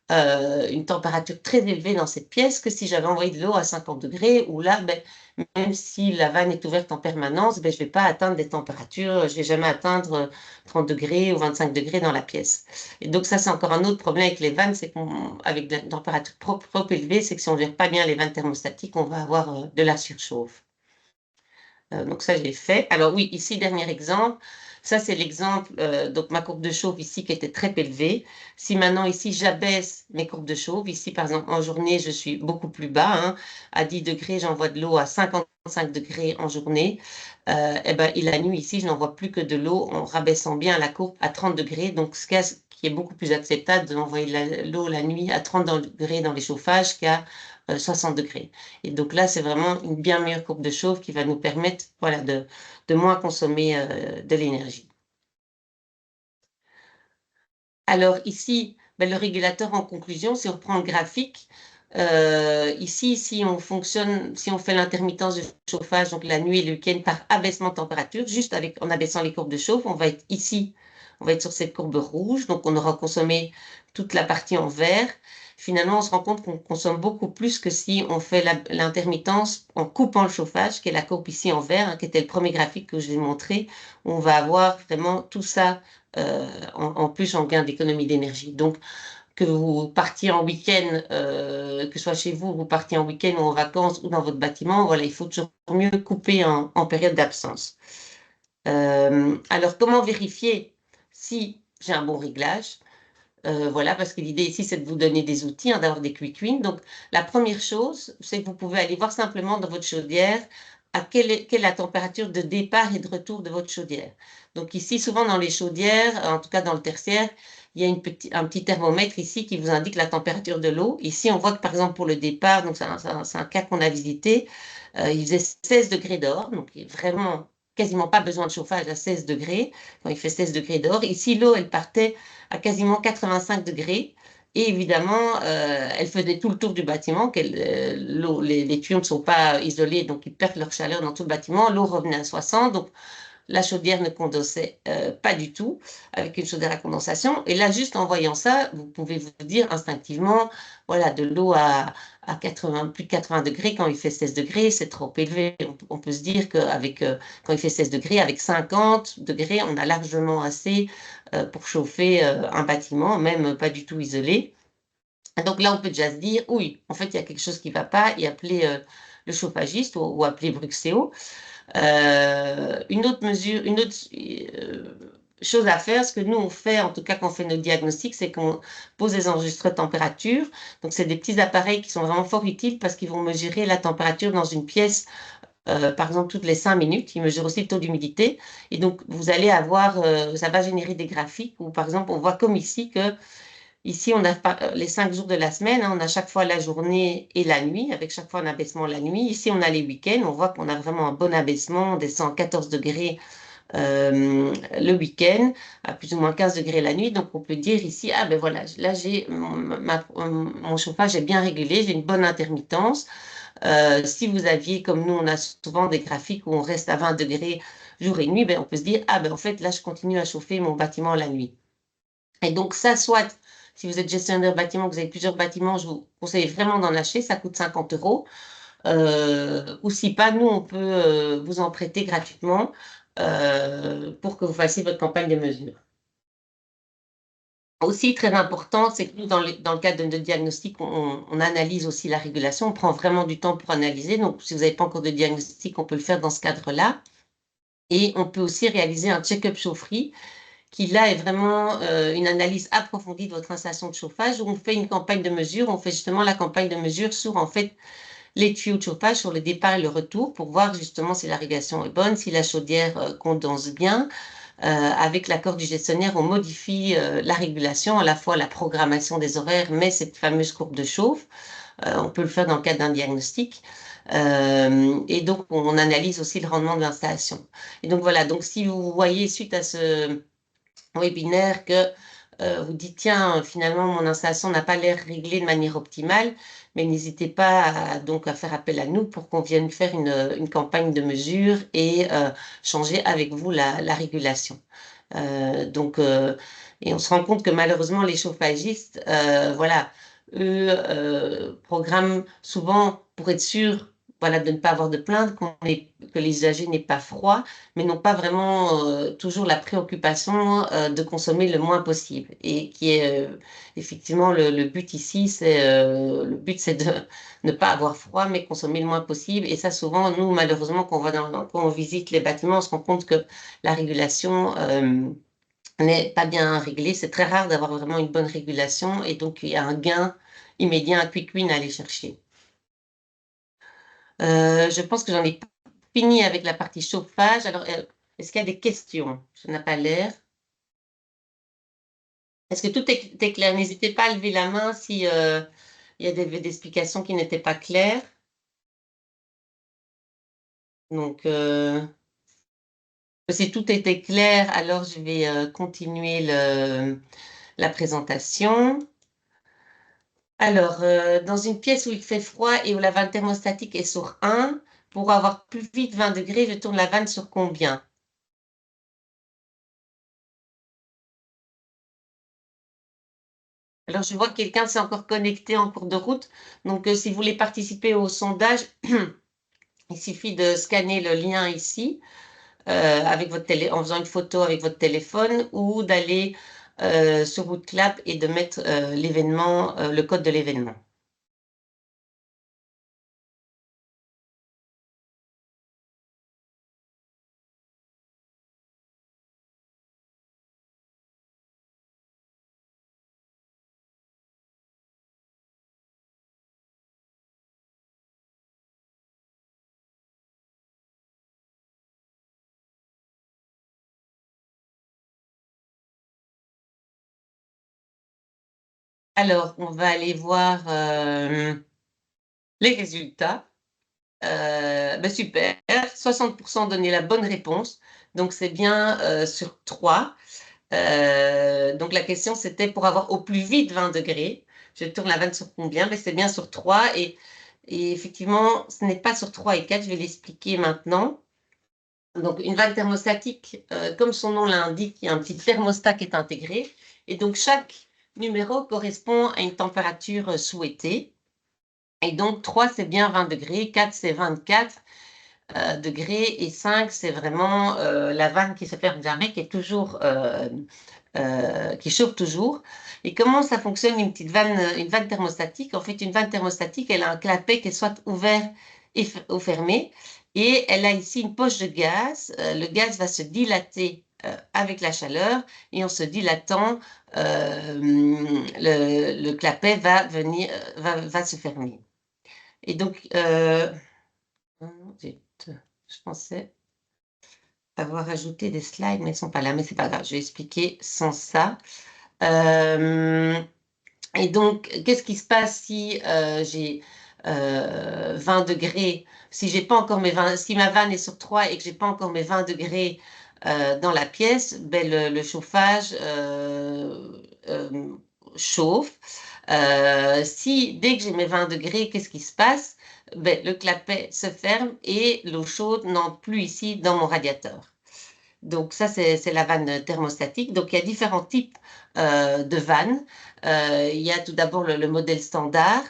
une température très élevée dans cette pièce que si j'avais envoyé de l'eau à 50 degrés, où là, ben, même si la vanne est ouverte en permanence, ben, je ne vais pas atteindre des températures, je ne vais jamais atteindre 30 degrés ou 25 degrés dans la pièce. Et donc ça, c'est encore un autre problème avec les vannes, c'est qu'avec des températures trop élevées, c'est que si on ne gère pas bien les vannes thermostatiques, on va avoir de la surchauffe. Donc ça, j'ai fait. Alors oui, ici, dernier exemple. Ça, c'est l'exemple, donc ma courbe de chauffe ici qui était très élevée. Si maintenant ici, j'abaisse mes courbes de chauffe, ici par exemple en journée, je suis beaucoup plus bas. Hein. À 10 degrés, j'envoie de l'eau à 55 degrés en journée. Et ben, et la nuit ici, je n'envoie plus que de l'eau en rabaissant bien la courbe à 30 degrés. Donc ce qui est beaucoup plus acceptable d'envoyer de l'eau la nuit à 30 degrés dans les chauffages qu'à 60 degrés. Et donc là, c'est vraiment une bien meilleure courbe de chauffe qui va nous permettre voilà, de moins consommer de l'énergie. Alors ici, ben, le régulateur en conclusion, si on reprend le graphique, ici, si on fait l'intermittence de chauffage, donc la nuit et le week-end par abaissement de température, juste en abaissant les courbes de chauffe, on va être ici, on va être sur cette courbe rouge, donc on aura consommé toute la partie en vert. Finalement, on se rend compte qu'on consomme beaucoup plus que si on fait l'intermittence en coupant le chauffage, qui est la courbe ici en vert, hein, qui était le premier graphique que je vous ai montré, où on va avoir vraiment tout ça en plus en gain d'économie d'énergie. Donc, que vous partiez en week-end, que ce soit chez vous, vous partiez en week-end ou en vacances ou dans votre bâtiment, voilà, il faut toujours mieux couper en période d'absence. Alors, comment vérifier si j'ai un bon réglage? Voilà, parce que l'idée ici, c'est de vous donner des outils, hein, d'avoir des quick wins. Donc, la première chose, c'est que vous pouvez aller voir simplement dans votre chaudière quelle est la température de départ et de retour de votre chaudière. Donc ici, souvent dans les chaudières, en tout cas dans le tertiaire, il y a un petit thermomètre ici qui vous indique la température de l'eau. Ici, on voit que par exemple pour le départ, donc c'est un cas qu'on a visité, il faisait 16 degrés dehors, donc il est vraiment quasiment pas besoin de chauffage à 16 degrés, quand il fait 16 degrés dehors. Ici, l'eau, elle partait à quasiment 85 degrés. Et évidemment, elle faisait tout le tour du bâtiment, les tuyaux ne sont pas isolés, donc ils perdent leur chaleur dans tout le bâtiment. L'eau revenait à 60, donc la chaudière ne condensait pas du tout avec une chaudière à condensation. Et là, juste en voyant ça, vous pouvez vous dire instinctivement, voilà, de l'eau à 80, plus de 80 degrés quand il fait 16 degrés, c'est trop élevé. On peut se dire qu'avec, quand il fait 16 degrés, avec 50 degrés, on a largement assez pour chauffer un bâtiment, même pas du tout isolé. Donc là, on peut déjà se dire, oui, en fait, il y a quelque chose qui ne va pas, et appeler le chauffagiste ou appeler Bruxéo. Une autre mesure, une autre chose à faire, ce que nous on fait, en tout cas quand on fait nos diagnostics, c'est qu'on pose des enregistreurs de température. Donc c'est des petits appareils qui sont vraiment fort utiles parce qu'ils vont mesurer la température dans une pièce, par exemple toutes les 5 minutes. Ils mesurent aussi le taux d'humidité. Et donc vous allez avoir, ça va générer des graphiques où par exemple on voit comme ici que ici, on a les 5 jours de la semaine, hein, on a chaque fois la journée et la nuit, avec chaque fois un abaissement la nuit. Ici, on a les week-ends, on voit qu'on a vraiment un bon abaissement, on descend à 14 degrés le week-end, à plus ou moins 15 degrés la nuit. Donc, on peut dire ici, ah ben voilà, là, j'ai mon chauffage est bien régulé, j'ai une bonne intermittence. Si vous aviez, comme nous, on a souvent des graphiques où on reste à 20 degrés jour et nuit, ben, on peut se dire, ah ben en fait, là, je continue à chauffer mon bâtiment la nuit. Et donc, ça, soit si vous êtes gestionnaire de bâtiment, que vous avez plusieurs bâtiments, je vous conseille vraiment d'en acheter, ça coûte 50 euros. Ou si pas, nous, on peut vous en prêter gratuitement pour que vous fassiez votre campagne de mesure. Aussi, très important, c'est que nous, dans le cadre de diagnostic, on analyse aussi la régulation, on prend vraiment du temps pour analyser. Donc, si vous n'avez pas encore de diagnostic, on peut le faire dans ce cadre-là. Et on peut aussi réaliser un check-up chaufferie qui là est vraiment une analyse approfondie de votre installation de chauffage où on fait une campagne de mesure. On fait justement la campagne de mesure sur en fait les tuyaux de chauffage, sur le départ et le retour pour voir justement si la régulation est bonne, si la chaudière condense bien. Avec l'accord du gestionnaire, on modifie la régulation, à la fois la programmation des horaires, mais cette fameuse courbe de chauffe. On peut le faire dans le cadre d'un diagnostic. Et donc, on analyse aussi le rendement de l'installation. Et donc, voilà. Donc, si vous voyez, suite à ce webinaire que vous dites, tiens, finalement, mon installation n'a pas l'air réglée de manière optimale, mais n'hésitez pas donc à faire appel à nous pour qu'on vienne faire une campagne de mesure et changer avec vous la régulation. Donc, et on se rend compte que malheureusement, les chauffagistes, voilà, eux programment souvent pour être sûr, voilà, de ne pas avoir de plainte, que les usagers n'aient pas froid, mais n'ont pas vraiment toujours la préoccupation de consommer le moins possible. Et qui est effectivement le but ici, le but c'est de ne pas avoir froid, mais consommer le moins possible. Et ça, souvent, nous, malheureusement, quand on visite les bâtiments, on se rend compte que la régulation n'est pas bien réglée. C'est très rare d'avoir vraiment une bonne régulation et donc il y a un gain immédiat, un quick win à aller chercher. Je pense que j'en ai fini avec la partie chauffage. Alors, est-ce qu'il y a des questions? Ça n'a pas l'air. Est-ce que tout est clair? N'hésitez pas à lever la main si il y a des explications qui n'étaient pas claires. Donc, si tout était clair, alors je vais continuer la présentation. Alors, dans une pièce où il fait froid et où la vanne thermostatique est sur 1, pour avoir plus vite 20 degrés, je tourne la vanne sur combien? Alors, je vois que quelqu'un s'est encore connecté en cours de route. Donc, si vous voulez participer au sondage, il suffit de scanner le lien ici avec en faisant une photo avec votre téléphone ou d'aller sur Woodclap et de mettre l'événement, le code de l'événement. Alors, on va aller voir les résultats. Ben super, 60% ont donné la bonne réponse, donc c'est bien sur 3. Donc la question c'était pour avoir au plus vite 20 degrés. Je tourne la vanne sur combien? Mais c'est bien sur 3 et effectivement ce n'est pas sur 3 et 4, je vais l'expliquer maintenant. Donc une vanne thermostatique, comme son nom l'indique, il y a un petit thermostat qui est intégré et donc chaque numéro correspond à une température souhaitée. Et donc 3 c'est bien 20 degrés, 4 c'est 24 degrés et 5 c'est vraiment la vanne qui se ferme jamais, qui est toujours qui chauffe toujours. Et comment ça fonctionne une vanne thermostatique? En fait, une vanne thermostatique, elle a un clapet qui est soit ouvert ou fermé. Et elle a ici une poche de gaz. Le gaz va se dilater avec la chaleur et en se dilatant, le clapet va venir, va se fermer. Et donc, je pensais avoir ajouté des slides, mais ils ne sont pas là. Mais c'est pas grave, je vais expliquer sans ça. Et donc, qu'est-ce qui se passe si j'ai 20 degrés, si j'ai pas encore mes 20, si ma vanne est sur 3 et que j'ai pas encore mes 20 degrés dans la pièce, ben le chauffage chauffe. Si dès que j'ai mes 20 degrés, qu'est-ce qui se passe? Ben, le clapet se ferme et l'eau chaude n'entre plus ici dans mon radiateur. Donc ça, c'est la vanne thermostatique. Donc il y a différents types de vannes. Il y a tout d'abord le modèle standard.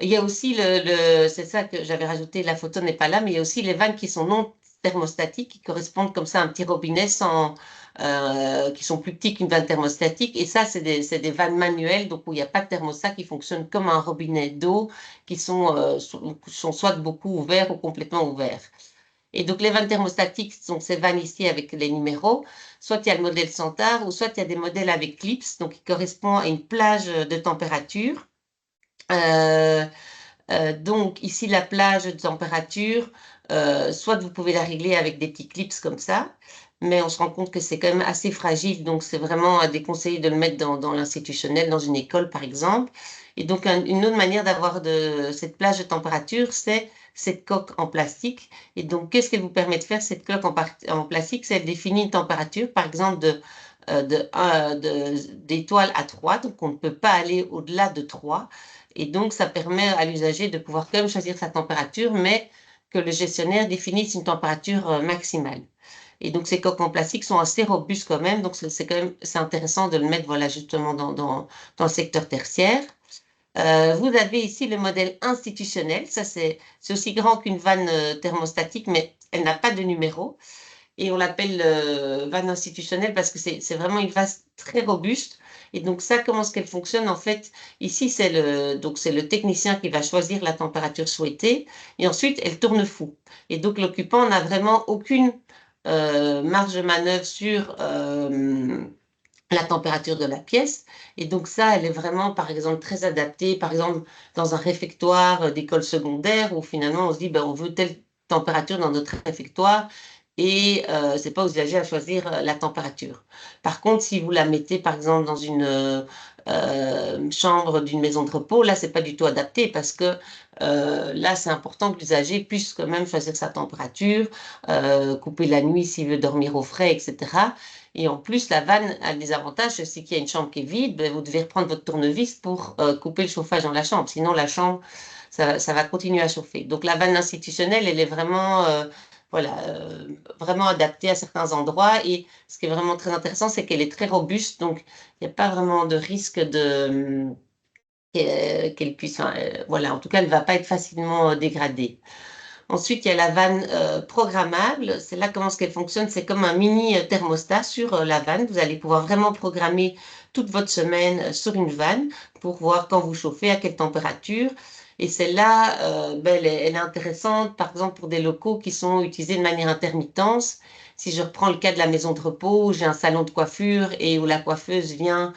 Il y a aussi c'est ça que j'avais rajouté, la photo n'est pas là, mais il y a aussi les vannes qui sont non thermostatiques, qui correspondent comme ça à un petit robinet qui sont plus petits qu'une vanne thermostatique. Et ça, c'est des vannes manuelles, donc où il n'y a pas de thermostat, qui fonctionnent comme un robinet d'eau, qui sont soit beaucoup ouverts ou complètement ouverts. Et donc, les vannes thermostatiques sont ces vannes ici avec les numéros. Soit il y a le modèle standard ou soit il y a des modèles avec clips, donc qui correspond à une plage de température. Euh, donc, ici, la plage de température, soit vous pouvez la régler avec des petits clips comme ça, mais on se rend compte que c'est quand même assez fragile, donc c'est vraiment déconseillé de le mettre dans l'institutionnel, dans une école par exemple. Et donc, une autre manière d'avoir cette plage de température, c'est cette coque en plastique. Et donc, qu'est-ce qu'elle vous permet de faire, cette coque en plastique? C'est elle définit une température, par exemple, d'étoile à 3, donc on ne peut pas aller au-delà de 3. Et donc, ça permet à l'usager de pouvoir quand même choisir sa température, mais que le gestionnaire définisse une température maximale. Et donc, ces coques en plastique sont assez robustes quand même, donc c'est quand même c'est intéressant de le mettre voilà, justement dans le secteur tertiaire. Vous avez ici le modèle institutionnel, ça c'est aussi grand qu'une vanne thermostatique, mais elle n'a pas de numéro et on l'appelle vanne institutionnelle parce que c'est vraiment une vase très robuste. Et donc ça, comment est-ce qu'elle fonctionne? En fait, ici, c'est le technicien qui va choisir la température souhaitée et ensuite, elle tourne fou. Et donc, l'occupant n'a vraiment aucune marge de manœuvre sur la température de la pièce. Et donc ça, elle est vraiment, par exemple, très adaptée, par exemple, dans un réfectoire d'école secondaire où finalement on se dit, ben, on veut telle température dans notre réfectoire et c'est pas aux usagers à choisir la température. Par contre, si vous la mettez, par exemple, dans une chambre d'une maison de repos, là, c'est pas du tout adapté parce que là, c'est important que l'usager puisse quand même choisir sa température, couper la nuit s'il veut dormir au frais, etc. Et en plus, la vanne a des avantages, c'est qu'il y a une chambre qui est vide, ben, vous devez reprendre votre tournevis pour couper le chauffage dans la chambre. Sinon, la chambre, ça va continuer à chauffer. Donc, la vanne institutionnelle, elle est vraiment, voilà, vraiment adaptée à certains endroits. Et ce qui est vraiment très intéressant, c'est qu'elle est très robuste. Donc, il n'y a pas vraiment de risque qu'elle puisse, voilà, en tout cas, elle ne va pas être facilement dégradée. Ensuite, il y a la vanne programmable. C'est là comment est-ce qu'elle fonctionne. C'est comme un mini thermostat sur la vanne. Vous allez pouvoir vraiment programmer toute votre semaine sur une vanne pour voir quand vous chauffez, à quelle température. Et celle-là, ben, elle est intéressante, par exemple, pour des locaux qui sont utilisés de manière intermittente. Si je reprends le cas de la maison de repos, où j'ai un salon de coiffure et où la coiffeuse vient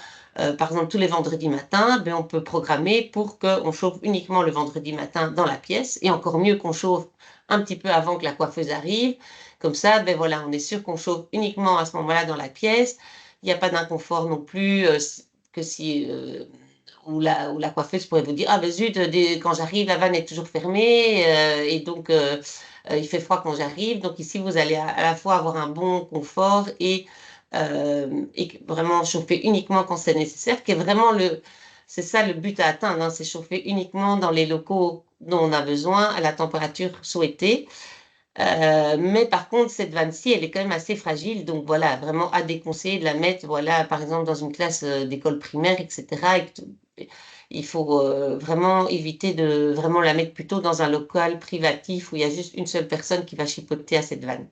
par exemple, tous les vendredis matins, ben, on peut programmer pour qu'on chauffe uniquement le vendredi matin dans la pièce et encore mieux qu'on chauffe un petit peu avant que la coiffeuse arrive. Comme ça, ben voilà, on est sûr qu'on chauffe uniquement à ce moment-là dans la pièce. Il n'y a pas d'inconfort non plus que si où la coiffeuse pourrait vous dire ah ben zut, quand j'arrive la vanne est toujours fermée et donc il fait froid quand j'arrive. Donc ici vous allez à la fois avoir un bon confort et et vraiment chauffer uniquement quand c'est nécessaire, qui est vraiment c'est ça le but à atteindre, hein, c'est chauffer uniquement dans les locaux dont on a besoin, à la température souhaitée. Mais par contre, cette vanne-ci, elle est quand même assez fragile, donc voilà, vraiment à déconseiller de la mettre, voilà, par exemple dans une classe d'école primaire, etc. Il faut vraiment éviter de vraiment la mettre plutôt dans un local privatif où il y a juste une seule personne qui va chipoter à cette vanne.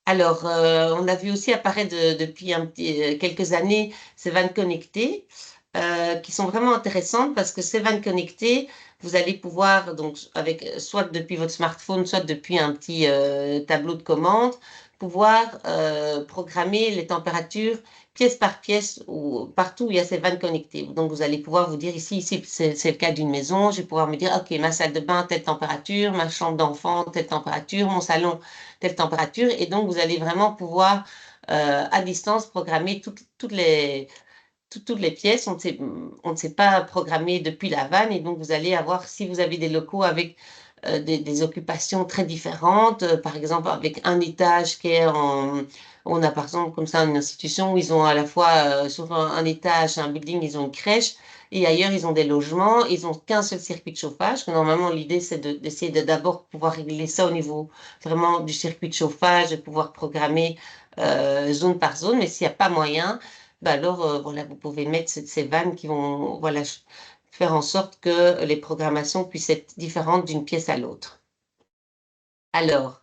Alors, on a vu aussi apparaître depuis quelques années ces vannes connectées qui sont vraiment intéressantes parce que ces vannes connectées, vous allez pouvoir, donc, avec, soit depuis votre smartphone, soit depuis un petit tableau de commande, pouvoir programmer les températures pièce par pièce ou partout où il y a ces vannes connectées. Donc, vous allez pouvoir vous dire ici c'est le cas d'une maison, je vais pouvoir me dire, OK, ma salle de bain, telle température, ma chambre d'enfant, telle température, mon salon, telle température. Et donc, vous allez vraiment pouvoir, à distance, programmer toutes les pièces. On ne sait pas programmer depuis la vanne. Et donc, vous allez avoir, si vous avez des locaux avec des occupations très différentes, par exemple, avec un étage qui est en... On a par exemple comme ça une institution où ils ont à la fois sur un étage, un building, ils ont une crèche et ailleurs ils ont des logements, ils n'ont qu'un seul circuit de chauffage. Normalement, l'idée c'est d'essayer de d'abord pouvoir régler ça au niveau vraiment du circuit de chauffage, de pouvoir programmer zone par zone, mais s'il n'y a pas moyen, bah alors voilà, vous pouvez mettre ces vannes qui vont voilà, faire en sorte que les programmations puissent être différentes d'une pièce à l'autre. Alors,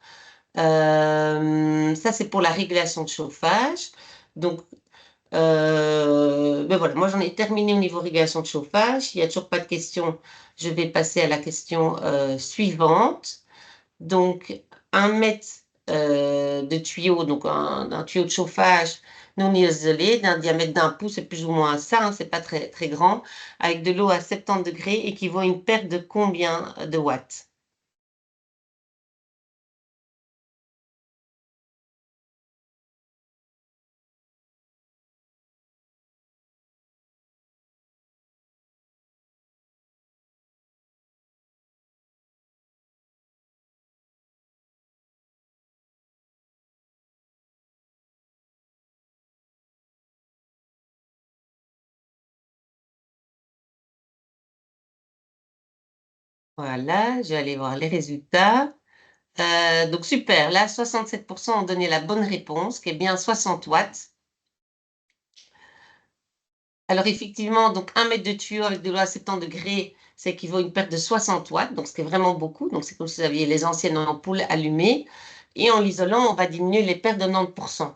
ça c'est pour la régulation de chauffage. Donc, ben voilà, moi j'en ai terminé au niveau régulation de chauffage. Il n'y a toujours pas de questions. Je vais passer à la question suivante. Donc, 1 mètre de tuyau, donc un tuyau de chauffage non isolé d'un diamètre d'1 pouce, c'est plus ou moins ça, hein, c'est pas très, très grand, avec de l'eau à 70 degrés, équivaut à une perte de combien de watts? Voilà, je vais aller voir les résultats. Donc super, là 67% ont donné la bonne réponse, qui est bien 60 watts. Alors effectivement, donc 1 mètre de tuyau avec de l'eau à 70 degrés, ça équivaut à une perte de 60 watts, donc ce qui est vraiment beaucoup. Donc c'est comme si vous aviez les anciennes ampoules allumées. Et en l'isolant, on va diminuer les pertes de 90%.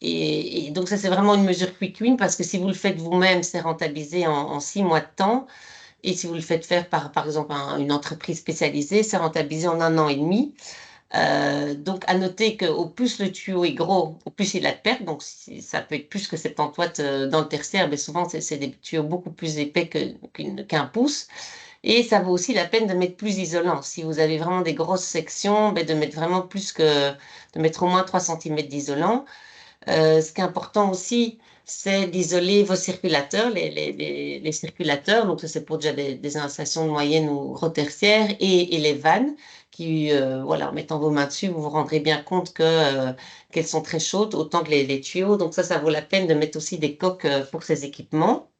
Et donc ça, c'est vraiment une mesure quick win parce que si vous le faites vous-même, c'est rentabilisé en 6 mois de temps. Et si vous le faites faire par exemple, une entreprise spécialisée, c'est rentabilisé en 1 an et demi. Donc, à noter qu'au plus le tuyau est gros, au plus il a de perte. Donc, ça peut être plus que 70 watts dans le tertiaire, mais souvent, c'est des tuyaux beaucoup plus épais qu'un pouce. Et ça vaut aussi la peine de mettre plus isolant. Si vous avez vraiment des grosses sections, ben, de mettre vraiment de mettre au moins 3 centimètres d'isolant. Ce qui est important aussi, c'est d'isoler vos circulateurs, les circulateurs. Donc, ça, c'est pour déjà des installations de moyenne ou gros tertiaire et les vannes qui, voilà, en mettant vos mains dessus, vous vous rendrez bien compte qu'elles sont très chaudes, autant que les tuyaux. Donc, ça vaut la peine de mettre aussi des coques pour ces équipements.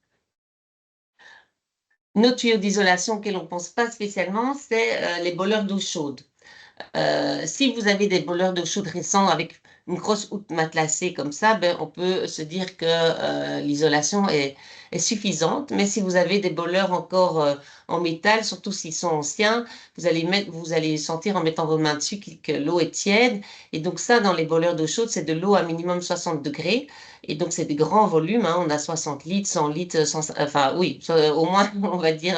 Nos tuyaux d'isolation auxquels on ne pense pas spécialement, c'est les bolleurs d'eau chaude. Si vous avez des bolleurs d'eau chaude récents avec une grosse houte matelassée comme ça, ben, on peut se dire que l'isolation est suffisante. Mais si vous avez des bolleurs encore en métal, surtout s'ils sont anciens, vous allez sentir en mettant vos mains dessus que l'eau est tiède. Et donc ça, dans les bolleurs d'eau chaude, c'est de l'eau à minimum 60 degrés. Et donc c'est des grands volumes, hein. On a 60 litres, 100 litres, enfin oui, au moins, on va dire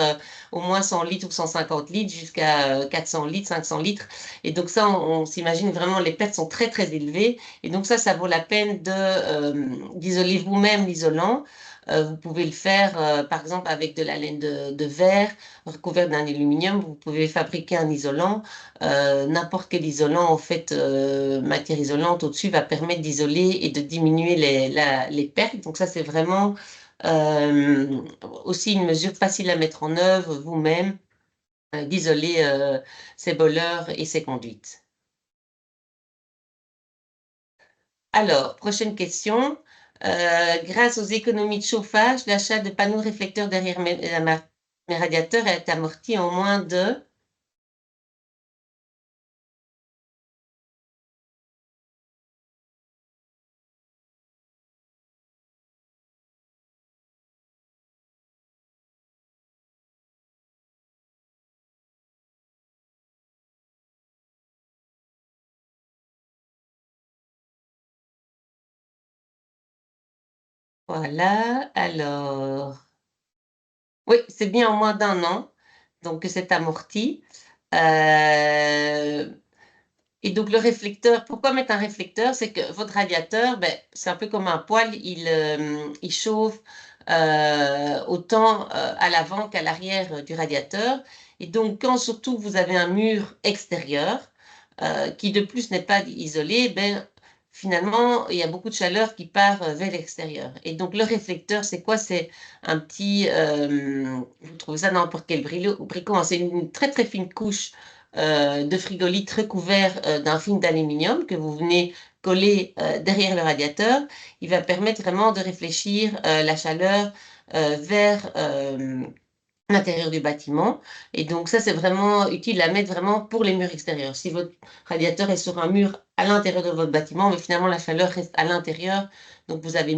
au moins 100 litres ou 150 litres jusqu'à 400 litres, 500 litres. Et donc ça, on s'imagine vraiment, les pertes sont très très élevées. Et donc ça vaut la peine d'isoler vous-même l'isolant. Vous pouvez le faire, par exemple, avec de la laine de verre recouverte d'un aluminium. Vous pouvez fabriquer un isolant. N'importe quel isolant, en fait, matière isolante au-dessus va permettre d'isoler et de diminuer les pertes. Donc ça, c'est vraiment aussi une mesure facile à mettre en œuvre vous-même, d'isoler ses bolleurs et ses conduites. Alors, prochaine question. Grâce aux économies de chauffage, l'achat de panneaux réflecteurs derrière mes radiateurs est amorti en moins de... Voilà, alors... Oui, c'est bien en moins d'un an, donc que c'est amorti. Euh, Et donc le réflecteur, pourquoi mettre un réflecteur? C'est que votre radiateur, ben, c'est un peu comme un poêle, il chauffe autant à l'avant qu'à l'arrière du radiateur. Et donc quand surtout vous avez un mur extérieur qui de plus n'est pas isolé, ben, finalement il y a beaucoup de chaleur qui part vers l'extérieur. Et donc le réflecteur, c'est quoi? C'est un petit, vous trouvez ça dans n'importe quel bricot, hein, c'est une très très fine couche de frigolite recouvert d'un film d'aluminium que vous venez coller derrière le radiateur. Il va permettre vraiment de réfléchir la chaleur vers l'intérieur du bâtiment. Et donc ça, c'est vraiment utile à mettre vraiment pour les murs extérieurs. Si votre radiateur est sur un mur à l'intérieur de votre bâtiment, mais finalement la chaleur reste à l'intérieur, donc vous avez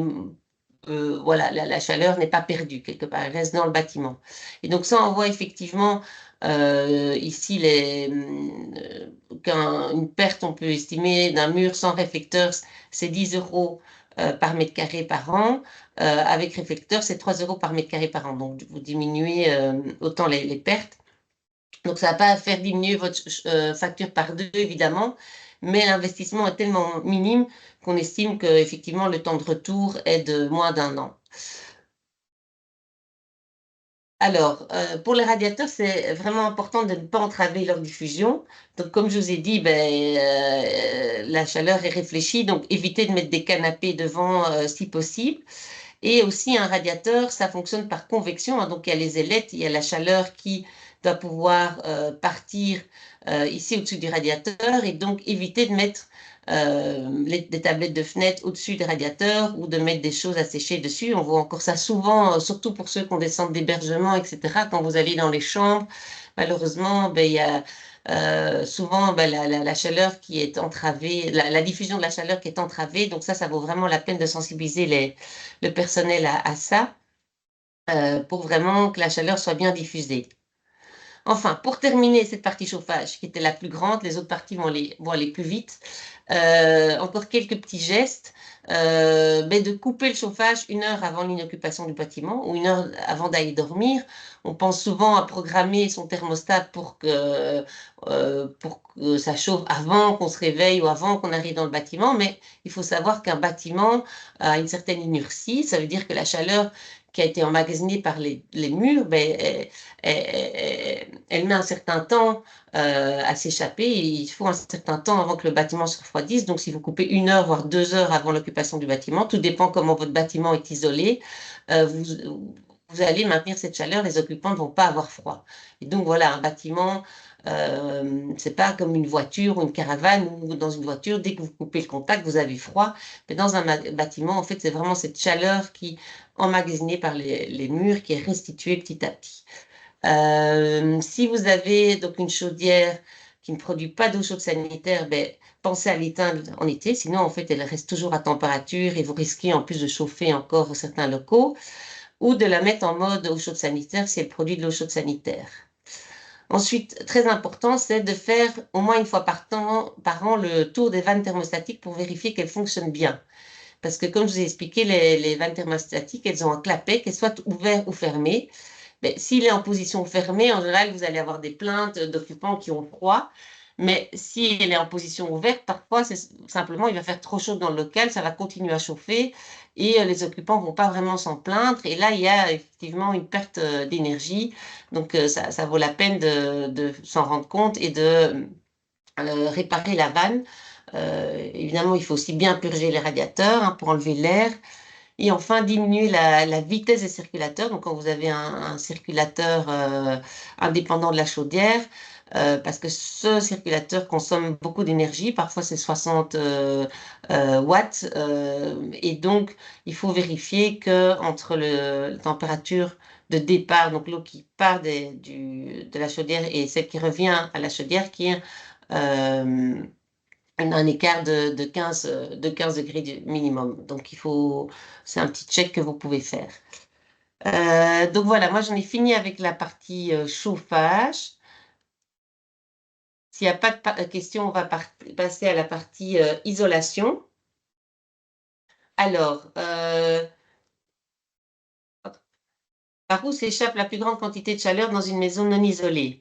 voilà, la chaleur n'est pas perdue quelque part, elle reste dans le bâtiment. Et donc ça, on voit effectivement ici qu'une perte, on peut estimer d'un mur sans réflecteur, c'est 10 euros par mètre carré par an. Avec réflecteur, c'est 3 euros par mètre carré par an. Donc vous diminuez autant les pertes. Donc ça ne va pas faire diminuer votre facture par deux, évidemment, mais l'investissement est tellement minime qu'on estime qu'effectivement le temps de retour est de moins d'un an. Alors, pour les radiateurs, c'est vraiment important de ne pas entraver leur diffusion. Donc, comme je vous ai dit, ben, la chaleur est réfléchie, donc évitez de mettre des canapés devant si possible. Et aussi, un radiateur, ça fonctionne par convection, hein. Donc, il y a les ailettes, il y a la chaleur qui doit pouvoir partir ici au-dessus du radiateur. Et donc, évitez de mettre des tablettes de fenêtre au-dessus des radiateurs ou de mettre des choses à sécher dessus. On voit encore ça souvent, surtout pour ceux qui ont des centres d'hébergement, etc. Quand vous allez dans les chambres, malheureusement, ben, il y a souvent ben, la chaleur qui est entravée, la diffusion de la chaleur qui est entravée. Donc ça vaut vraiment la peine de sensibiliser le personnel à ça pour vraiment que la chaleur soit bien diffusée. Enfin, pour terminer cette partie chauffage, qui était la plus grande, les autres parties vont aller plus vite. Encore quelques petits gestes. De couper le chauffage 1 heure avant l'inoccupation du bâtiment ou 1 heure avant d'aller dormir. On pense souvent à programmer son thermostat pour que ça chauffe avant qu'on se réveille ou avant qu'on arrive dans le bâtiment, mais il faut savoir qu'un bâtiment a une certaine inertie, ça veut dire que la chaleur qui a été emmagasinée par les murs, ben, elle met un certain temps à s'échapper. Il faut un certain temps avant que le bâtiment se refroidisse. Donc, si vous coupez 1 heure, voire 2 heures avant l'occupation du bâtiment, tout dépend comment votre bâtiment est isolé, vous allez maintenir cette chaleur, les occupants ne vont pas avoir froid. Et donc, voilà, un bâtiment, c'est pas comme une voiture ou une caravane ou dans une voiture, dès que vous coupez le contact, vous avez froid. Mais dans un bâtiment, en fait, c'est vraiment cette chaleur qui, emmagasinée par les murs, qui est restituée petit à petit. Si vous avez donc une chaudière qui ne produit pas d'eau chaude sanitaire, ben, pensez à l'éteindre en été, sinon en fait elle reste toujours à température et vous risquez en plus de chauffer encore certains locaux, ou de la mettre en mode eau chaude sanitaire si elle produit de l'eau chaude sanitaire. Ensuite, très important, c'est de faire au moins une fois par an le tour des vannes thermostatiques pour vérifier qu'elles fonctionnent bien. Parce que comme je vous ai expliqué, les vannes thermostatiques, elles ont un clapet, qu'elles soient ouvertes ou fermées. Mais s'il est en position fermée, en général, vous allez avoir des plaintes d'occupants qui ont froid. Mais si elle est en position ouverte, parfois, c'est simplement, il va faire trop chaud dans le local, ça va continuer à chauffer et les occupants ne vont pas vraiment s'en plaindre. Et là, il y a effectivement une perte d'énergie. Donc, ça vaut la peine de s'en rendre compte et de réparer la vanne. Évidemment, il faut aussi bien purger les radiateurs, hein, pour enlever l'air. Et enfin, diminuer la vitesse des circulateurs. Donc, quand vous avez un circulateur indépendant de la chaudière, parce que ce circulateur consomme beaucoup d'énergie, parfois c'est 60 watts, et donc il faut vérifier que entre la température de départ, donc l'eau qui part de la chaudière et celle qui revient à la chaudière, qui est un écart de 15 degrés minimum. Donc c'est un petit check que vous pouvez faire. Donc voilà, moi j'en ai fini avec la partie chauffage. S'il n'y a pas de questions, on va passer à la partie isolation. Alors, par où s'échappe la plus grande quantité de chaleur dans une maison non isolée?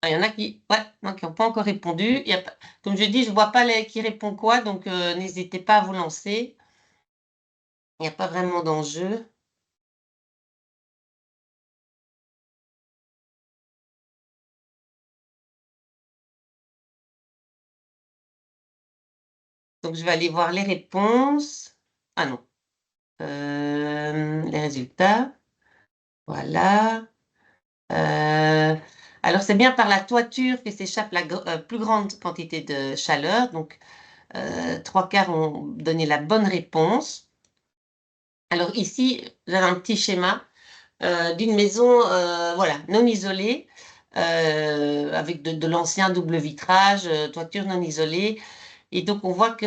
Il y en a qui n'ont pas encore répondu. Il y a comme je dis, je ne vois pas qui répond quoi, donc n'hésitez pas à vous lancer. Il n'y a pas vraiment d'enjeu. Donc je vais aller voir les réponses. Ah non. Les résultats. Voilà. Alors c'est bien par la toiture que s'échappe la plus grande quantité de chaleur. Donc 3/4 ont donné la bonne réponse. Alors ici, vous avez un petit schéma d'une maison voilà, non isolée, avec de l'ancien double vitrage, toiture non isolée. Et donc, on voit que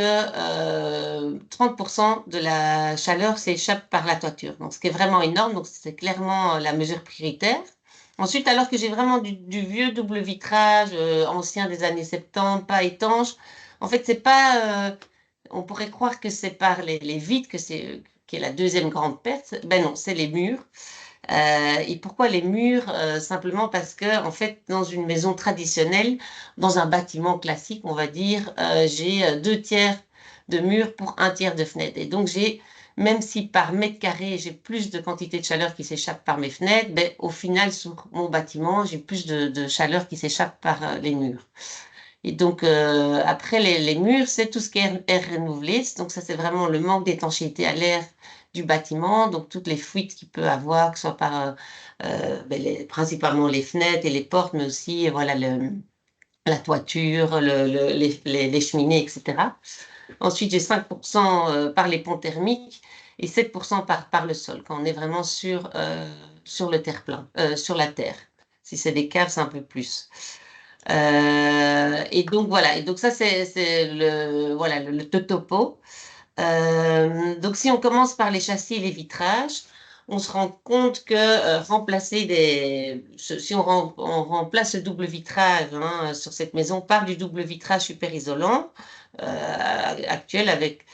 30% de la chaleur s'échappe par la toiture. Donc, ce qui est vraiment énorme. Donc, c'est clairement la mesure prioritaire. Ensuite, alors que j'ai vraiment du vieux double vitrage, ancien des années 70, pas étanche, en fait, c'est pas. On pourrait croire que c'est par les vitres qui est la deuxième grande perte. Ben non, c'est les murs. Et pourquoi les murs? Simplement parce que, en fait, dans une maison traditionnelle, dans un bâtiment classique, on va dire, j'ai 2/3 de murs pour 1/3 de fenêtres. Et donc, même si par mètre carré, j'ai plus de quantité de chaleur qui s'échappe par mes fenêtres, ben, au final, sur mon bâtiment, j'ai plus de chaleur qui s'échappe par les murs. Et donc, après, les murs, c'est tout ce qui est air renouvelé. Donc, ça, c'est vraiment le manque d'étanchéité à l'air du bâtiment. Donc, toutes les fuites qu'il peut avoir, que ce soit par ben, principalement les fenêtres et les portes, mais aussi voilà, la toiture, les cheminées, etc. Ensuite, j'ai 5% par les ponts thermiques et 7% par le sol, quand on est vraiment sur le terre-plein, sur la terre. Si c'est des caves, c'est un peu plus. Et donc voilà, et donc ça c'est voilà, le topo. Donc si on commence par les châssis et les vitrages, on se rend compte que si on remplace le double vitrage hein, sur cette maison par du double vitrage super isolant actuel avec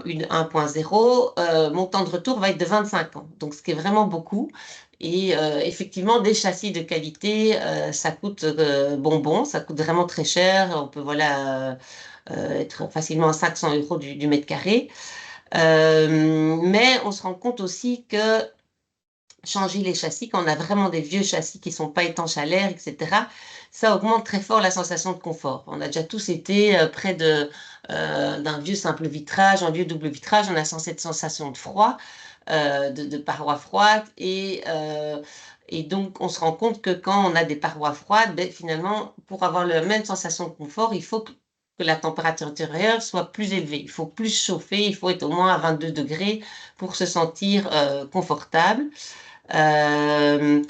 une 1.0, mon temps de retour va être de 25 ans. Donc, ce qui est vraiment beaucoup. Et effectivement, des châssis de qualité, ça coûte bonbon, ça coûte vraiment très cher. On peut voilà, être facilement à 500 euros du mètre carré. Mais on se rend compte aussi que changer les châssis, quand on a vraiment des vieux châssis qui ne sont pas étanches à l'air, etc., ça augmente très fort la sensation de confort. On a déjà tous été près d'un vieux simple vitrage, un vieux double vitrage, on a cette sensation de froid, de parois froides, et donc on se rend compte que quand on a des parois froides, ben, finalement, pour avoir la même sensation de confort, il faut que la température intérieure soit plus élevée. Il faut plus chauffer, il faut être au moins à 22 degrés pour se sentir confortable. Euh,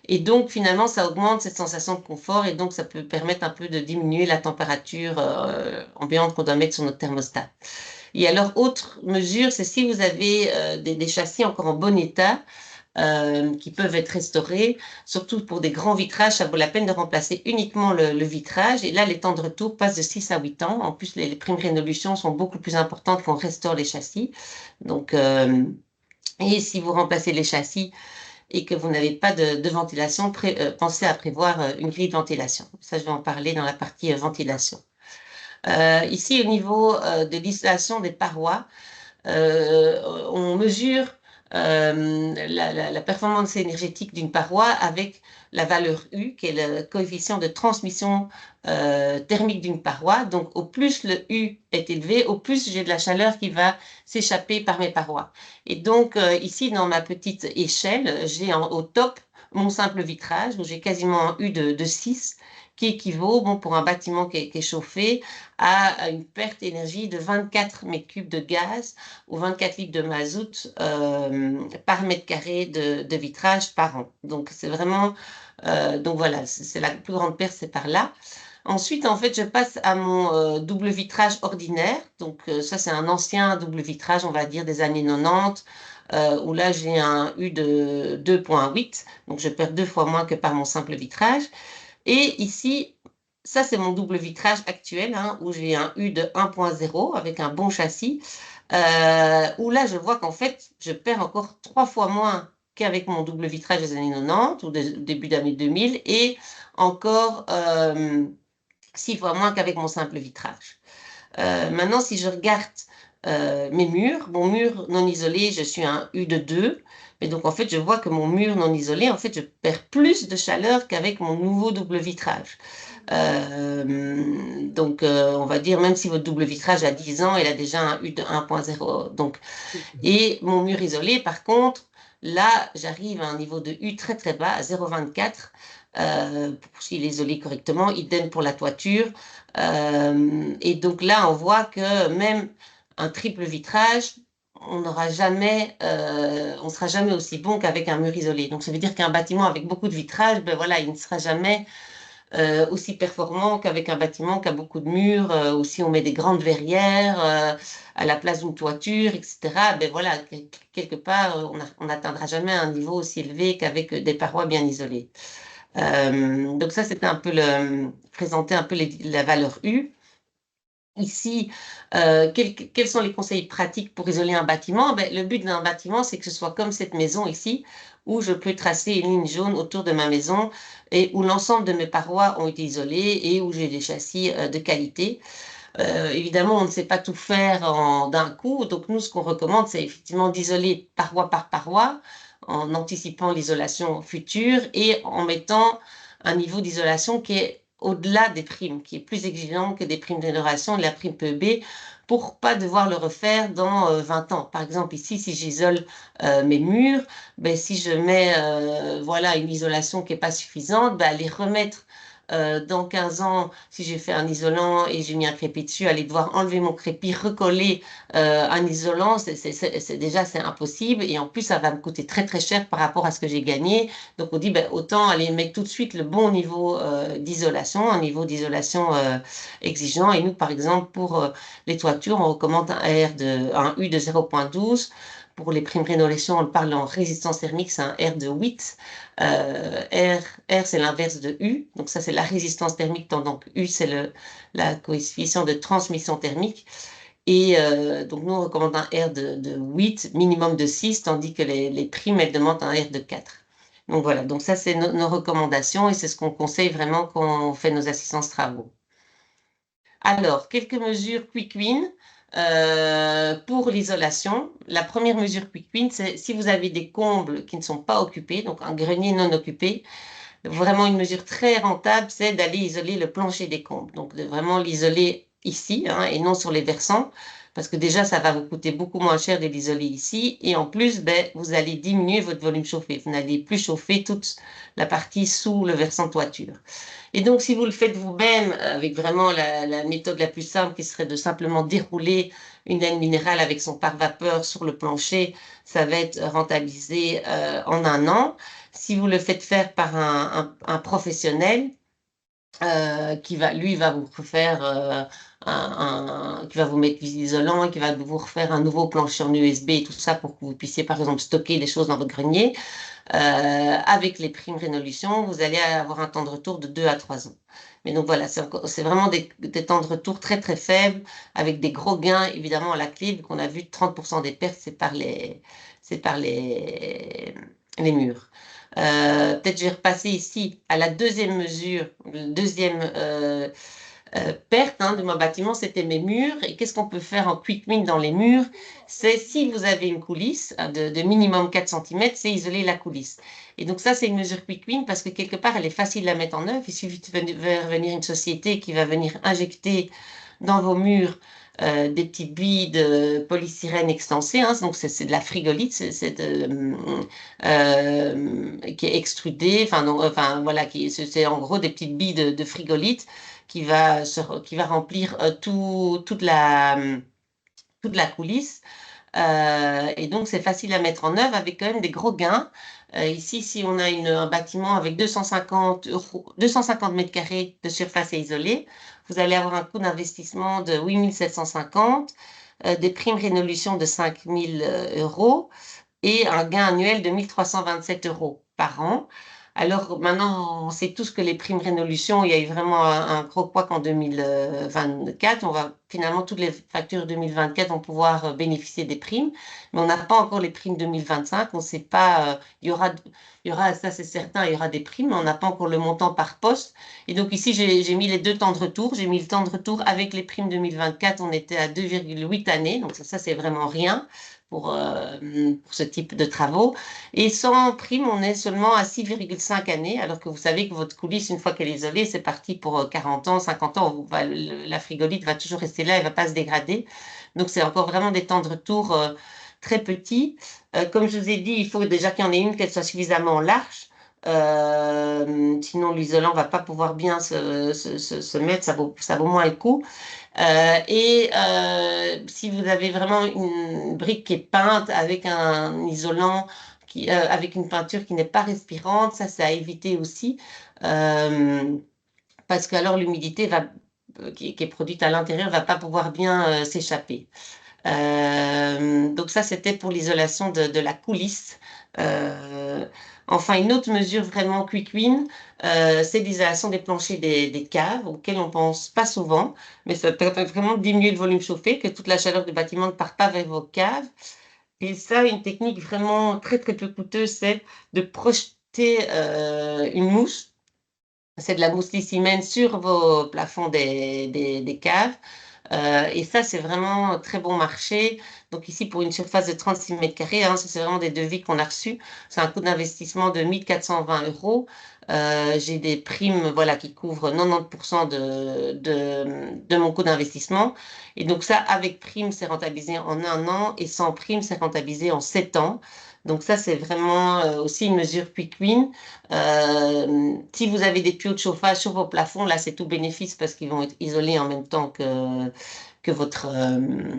et donc, finalement, ça augmente cette sensation de confort et donc ça peut permettre un peu de diminuer la température ambiante qu'on doit mettre sur notre thermostat. Et alors, autre mesure, c'est si vous avez des châssis encore en bon état, qui peuvent être restaurés, surtout pour des grands vitrages, ça vaut la peine de remplacer uniquement le vitrage. Et là, les temps de retour passent de 6 à 8 ans. En plus, les primes résolution sont beaucoup plus importantes quand on restaure les châssis. Donc, et si vous remplacez les châssis, et que vous n'avez pas de ventilation, pensez à prévoir une grille de ventilation. Ça, je vais en parler dans la partie ventilation. Ici, au niveau de l'isolation des parois, on mesure la performance énergétique d'une paroi avec la valeur U, qui est le coefficient de transmission thermique d'une paroi. Donc, au plus le U est élevé, au plus j'ai de la chaleur qui va s'échapper par mes parois. Et donc, ici, dans ma petite échelle, j'ai au top mon simple vitrage, où j'ai quasiment un U de 6, qui équivaut, bon, pour un bâtiment qui est chauffé, à une perte d'énergie de 24 mètres cubes de gaz ou 24 litres de mazout par mètre carré de vitrage par an. Donc, c'est vraiment, donc voilà, c'est la plus grande perte, c'est par là. Ensuite, en fait, je passe à mon double vitrage ordinaire. Donc, ça, c'est un ancien double vitrage, on va dire, des années 90, où là, j'ai un U de 2,8. Donc, je perds 2 fois moins que par mon simple vitrage. Et ici, ça, c'est mon double vitrage actuel, hein, où j'ai un U de 1,0 avec un bon châssis, où là, je vois qu'en fait, je perds encore 3 fois moins qu'avec mon double vitrage des années 90 ou début d'année 2000 et encore 6 fois moins qu'avec mon simple vitrage. Maintenant, si je regarde mes murs, mon mur non isolé, je suis un U de 2. Mais donc, en fait, je vois que mon mur non isolé, en fait, je perds plus de chaleur qu'avec mon nouveau double vitrage. Donc, on va dire, même si votre double vitrage a 10 ans, il a déjà un U de 1,0. Donc, et mon mur isolé, par contre, là, j'arrive à un niveau de U très très bas, à 0,24, s'il est isolé correctement. Idem pour la toiture. Et donc là, on voit que même un triple vitrage, on n'aura jamais, on sera jamais aussi bon qu'avec un mur isolé. Donc ça veut dire qu'un bâtiment avec beaucoup de vitrages, ben voilà, il ne sera jamais aussi performant qu'avec un bâtiment qui a beaucoup de murs, ou si on met des grandes verrières à la place d'une toiture, etc. Ben voilà, quelque part, on n'atteindra jamais un niveau aussi élevé qu'avec des parois bien isolées. Donc ça, c'était un peu présenter un peu la valeur U. Ici, quels sont les conseils pratiques pour isoler un bâtiment? Ben, le but d'un bâtiment, c'est que ce soit comme cette maison ici, où je peux tracer une ligne jaune autour de ma maison et où l'ensemble de mes parois ont été isolées et où j'ai des châssis de qualité. Évidemment, on ne sait pas tout faire d'un coup, donc nous, ce qu'on recommande, c'est effectivement d'isoler paroi par paroi en anticipant l'isolation future et en mettant un niveau d'isolation qui est au-delà des primes, qui est plus exigeant que des primes d'honoration de la prime PEB pour pas devoir le refaire dans 20 ans. Par exemple, ici, si j'isole mes murs, ben, si je mets voilà, une isolation qui n'est pas suffisante, ben, les remettre dans 15 ans, si j'ai fait un isolant et j'ai mis un crépi dessus, aller devoir enlever mon crépi, recoller un isolant, déjà c'est impossible et en plus ça va me coûter très très cher par rapport à ce que j'ai gagné. Donc on dit ben, autant aller mettre tout de suite le bon niveau d'isolation, un niveau d'isolation exigeant. Et nous par exemple pour les toitures, on recommande un U de 0,12. Pour les primes rénovation, on parle en résistance thermique, c'est un R de 8. R, c'est l'inverse de U. Donc ça, c'est la résistance thermique. Donc U, c'est la coefficient de transmission thermique. Et donc nous, on recommande un R de 8, minimum de 6, tandis que les primes, elles demandent un R de 4. Donc voilà, donc ça, c'est nos recommandations et c'est ce qu'on conseille vraiment quand on fait nos assistances travaux. Alors, quelques mesures Quick Win pour l'isolation. La première mesure Quick Win, c'est si vous avez des combles qui ne sont pas occupés, donc un grenier non occupé, vraiment une mesure très rentable, c'est d'aller isoler le plancher des combles. Donc, de vraiment l'isoler ici hein, et non sur les versants, parce que déjà, ça va vous coûter beaucoup moins cher de l'isoler ici. Et en plus, ben, vous allez diminuer votre volume chauffé. Vous n'allez plus chauffer toute la partie sous le versant toiture. Et donc, si vous le faites vous-même, avec vraiment la méthode la plus simple, qui serait de simplement dérouler une laine minérale avec son pare-vapeur sur le plancher, ça va être rentabilisé en un an. Si vous le faites faire par un professionnel, qui va, lui, va vous refaire qui va vous mettre l'isolant et qui va vous refaire un nouveau plancher en USB et tout ça pour que vous puissiez, par exemple, stocker des choses dans votre grenier. Avec les primes Rénolution, vous allez avoir un temps de retour de 2 à 3 ans. Mais donc voilà, c'est vraiment des temps de retour très très faibles, avec des gros gains évidemment à la clé, vu qu'on a vu 30% des pertes, c'est par les murs. Peut-être je vais repasser ici à la deuxième mesure, le deuxième perte de mon bâtiment, c'était mes murs. Et qu'est-ce qu'on peut faire en quick win dans les murs? C'est si vous avez une coulisse de minimum 4 cm, c'est isoler la coulisse. Et donc ça, c'est une mesure quick win parce que quelque part, elle est facile à mettre en œuvre. Il suffit de faire venir une société qui va venir injecter dans vos murs des petites billes de polystyrène extensé, donc c'est de la frigolite, qui est extrudée, enfin voilà, c'est en gros des petites billes de frigolite qui va remplir toute la coulisse. Et donc, c'est facile à mettre en œuvre avec quand même des gros gains. Ici, si on a un bâtiment avec 250 mètres carrés de surface isolée, vous allez avoir un coût d'investissement de 8 750, des primes Rénolution de 5 000 euros et un gain annuel de 1 327 euros par an. Alors maintenant, on sait tous que les primes Rénolution, il y a eu vraiment un gros couac en 2024. Finalement, toutes les factures 2024 vont pouvoir bénéficier des primes, mais on n'a pas encore les primes 2025. On ne sait pas, il y aura, ça c'est certain, il y aura des primes, mais on n'a pas encore le montant par poste. Et donc ici, j'ai mis les deux temps de retour. J'ai mis le temps de retour avec les primes 2024, on était à 2,8 années, donc ça c'est vraiment rien pour ce type de travaux. Et sans prime, on est seulement à 6,5 années, alors que vous savez que votre coulisse, une fois qu'elle est isolée, c'est parti pour 40 ans, 50 ans. La frigolite va toujours rester là, elle ne va pas se dégrader. Donc, c'est encore vraiment des temps de retour très petits. Comme je vous ai dit, il faut déjà qu'il y en ait une, qu'elle soit suffisamment large. Sinon, l'isolant ne va pas pouvoir bien se mettre, ça vaut moins le coup. Si vous avez vraiment une brique qui est peinte avec un isolant, avec une peinture qui n'est pas respirante, ça, c'est à éviter aussi, parce que alors l'humidité qui est produite à l'intérieur va pas pouvoir bien s'échapper. Donc ça, c'était pour l'isolation de la coulisse. Euh, enfin, une autre mesure vraiment quick win, c'est l'isolation des planchers des caves, auxquels on pense pas souvent, mais ça permet vraiment de diminuer le volume chauffé, que toute la chaleur du bâtiment ne part pas vers vos caves. Et ça, une technique vraiment très très peu coûteuse, c'est de projeter une mousse. C'est de la mousse lissimène sur vos plafonds des caves. Et ça, c'est vraiment un très bon marché. Donc ici, pour une surface de 36 mètres carrés, ça, c'est vraiment des devis qu'on a reçus. C'est un coût d'investissement de 1 420 euros. J'ai des primes voilà, qui couvrent 90% de mon coût d'investissement. Et donc ça, avec prime, c'est rentabilisé en un an et sans prime, c'est rentabilisé en 7 ans. Donc ça, c'est vraiment aussi une mesure quick win. Si vous avez des tuyaux de chauffage sur vos plafonds, là, c'est tout bénéfice parce qu'ils vont être isolés en même temps que votre, euh,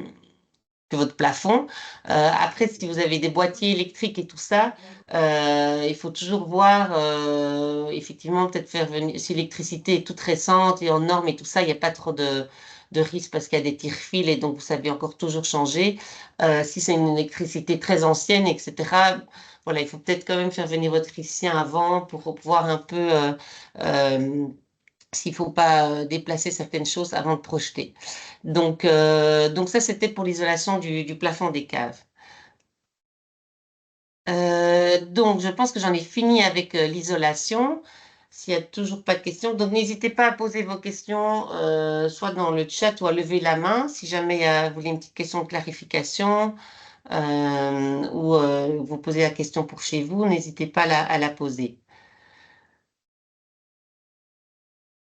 que votre plafond. Après, si vous avez des boîtiers électriques et tout ça, il faut toujours voir, effectivement, peut-être faire venir, si l'électricité est toute récente et en norme et tout ça, il n'y a pas trop de risque parce qu'il y a des tire-fils et donc vous savez encore toujours changer. Si c'est une électricité très ancienne, etc., voilà, il faut peut-être quand même faire venir votre électricien avant pour voir un peu euh, s'il ne faut pas déplacer certaines choses avant de projeter. Donc ça, c'était pour l'isolation du plafond des caves. Donc, je pense que j'en ai fini avec l'isolation. S'il n'y a toujours pas de questions, donc n'hésitez pas à poser vos questions, soit dans le chat ou à lever la main si jamais vous voulez une petite question de clarification ou vous posez la question pour chez vous, n'hésitez pas à la poser.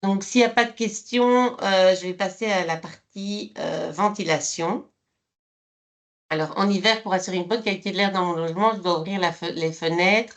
Donc, s'il n'y a pas de questions, je vais passer à la partie ventilation. Alors, en hiver, pour assurer une bonne qualité de l'air dans mon logement, je dois ouvrir les fenêtres.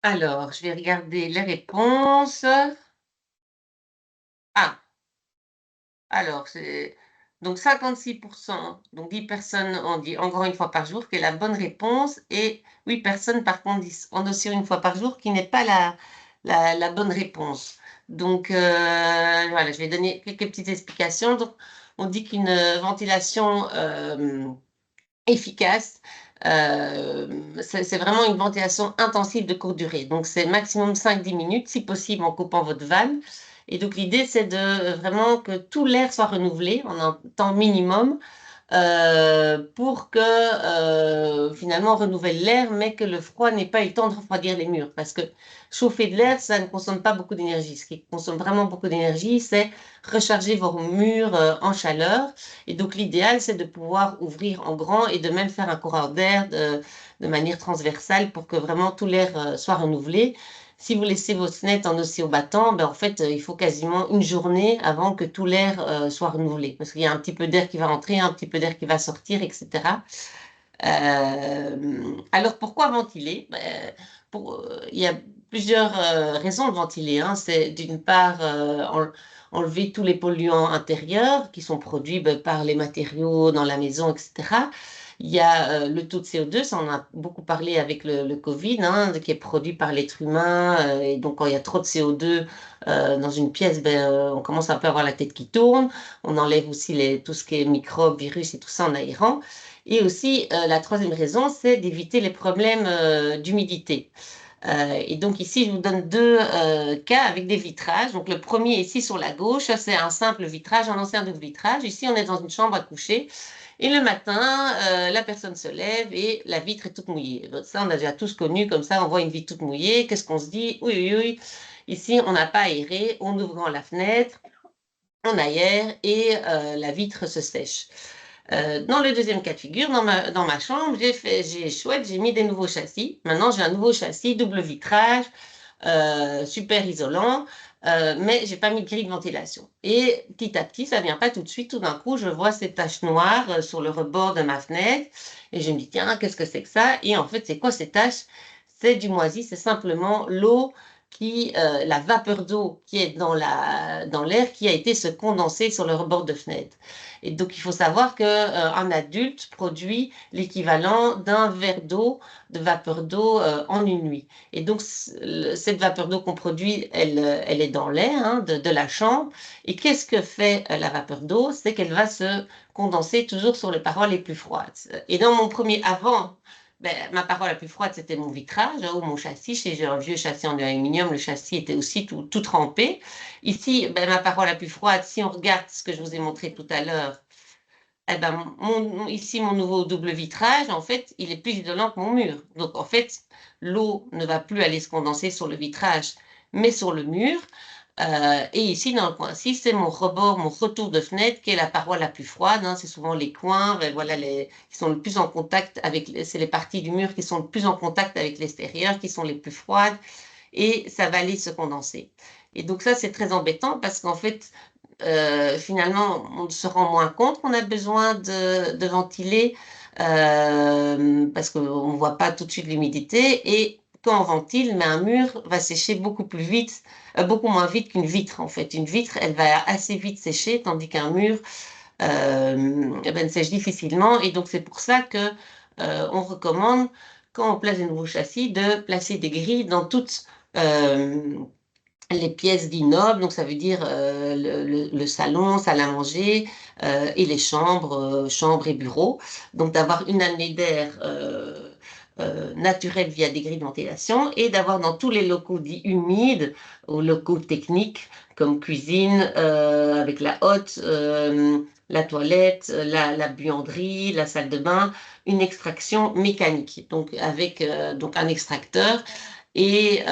Alors, je vais regarder les réponses. Ah, alors, c'est donc 56%, donc 10 personnes ont dit encore une fois par jour, qui est la bonne réponse, et 8 personnes, par contre, disent en aussi une fois par jour, qui n'est pas la bonne réponse. Donc, voilà, je vais donner quelques petites explications. Donc, on dit qu'une ventilation efficace, c'est vraiment une ventilation intensive de courte durée. Donc, c'est maximum 5-10 minutes, si possible en coupant votre vanne. Et donc, l'idée, c'est de vraiment que tout l'air soit renouvelé en un temps minimum pour que finalement on renouvelle l'air, mais que le froid n'ait pas eu le temps de refroidir les murs. Parce que chauffer de l'air, ça ne consomme pas beaucoup d'énergie. Ce qui consomme vraiment beaucoup d'énergie, c'est recharger vos murs en chaleur. Et donc l'idéal, c'est de pouvoir ouvrir en grand et de même faire un courant d'air de manière transversale pour que vraiment tout l'air soit renouvelé. Si vous laissez vos fenêtres en oscillobattant, ben en fait, il faut quasiment une journée avant que tout l'air soit renouvelé. Parce qu'il y a un petit peu d'air qui va rentrer, un petit peu d'air qui va sortir, etc. Alors, pourquoi ventiler? Il y a plusieurs raisons de ventiler, hein. C'est d'une part enlever tous les polluants intérieurs qui sont produits par les matériaux dans la maison, etc. Il y a le taux de CO2, ça on a beaucoup parlé avec le Covid, hein, qui est produit par l'être humain. Et donc, quand il y a trop de CO2 dans une pièce, on commence un peu à avoir la tête qui tourne. On enlève aussi tout ce qui est microbes, virus et tout ça en aérant. Et aussi, la troisième raison, c'est d'éviter les problèmes d'humidité. Et donc ici, je vous donne deux cas avec des vitrages. Donc le premier ici sur la gauche, ça, c'est un simple vitrage, un ancien double vitrage. Ici, on est dans une chambre à coucher. Et le matin, la personne se lève et la vitre est toute mouillée. Ça, on a déjà tous connu, comme ça, on voit une vitre toute mouillée. Qu'est-ce qu'on se dit? Oui, oui, oui. Ici, on n'a pas aéré. En ouvrant la fenêtre, on aère et la vitre se sèche. Dans le deuxième cas de figure, dans ma chambre, j'ai mis des nouveaux châssis. Maintenant, j'ai un nouveau châssis, double vitrage, super isolant, mais j'ai pas mis de grille de ventilation. Et petit à petit, ça vient pas tout de suite. Tout d'un coup, je vois ces taches noires sur le rebord de ma fenêtre et je me dis, tiens, qu'est-ce que c'est que ça? Et en fait, c'est quoi ces taches? C'est du moisi, c'est simplement l'eau la vapeur d'eau qui est dans l'air qui a été se condenser sur le rebord de fenêtre. Et donc, il faut savoir qu'un adulte produit l'équivalent d'un verre d'eau, de vapeur d'eau en une nuit. Et donc, cette vapeur d'eau qu'on produit, elle est dans l'air hein, de la chambre. Et qu'est-ce que fait la vapeur d'eau? C'est qu'elle va se condenser toujours sur les parois les plus froides. Et dans mon premier avant, ma paroi la plus froide, c'était mon vitrage ou mon châssis. J'ai un vieux châssis en aluminium, le châssis était aussi tout trempé. Ici, ma paroi la plus froide, si on regarde ce que je vous ai montré tout à l'heure, ici, mon nouveau double vitrage, en fait, il est plus isolant que mon mur. Donc, en fait, l'eau ne va plus aller se condenser sur le vitrage, mais sur le mur. Et ici, dans le coin-ci, c'est mon rebord, mon retour de fenêtre, qui est la paroi la plus froide, hein. C'est souvent les coins, voilà, qui sont le plus en contact avec, c'est les parties du mur qui sont le plus en contact avec l'extérieur, qui sont les plus froides, et ça va aller se condenser. Et donc ça, c'est très embêtant parce qu'en fait, finalement, on se rend moins compte qu'on a besoin de ventiler parce qu'on ne voit pas tout de suite l'humidité. Et quand on ventile, mais un mur va sécher beaucoup plus vite, beaucoup moins vite qu'une vitre en fait. Une vitre, elle va assez vite sécher, tandis qu'un mur ne sèche difficilement. Et donc c'est pour ça que on recommande, quand on place des nouveaux châssis, de placer des grilles dans toutes les pièces d'immeuble, donc ça veut dire le salon, salle à manger et les chambres, chambres et bureaux. Donc d'avoir une année d'air naturelle via des grilles de ventilation et d'avoir dans tous les locaux dits humides ou locaux techniques comme cuisine avec la hotte, la toilette, la buanderie, la salle de bain, une extraction mécanique, donc avec donc un extracteur et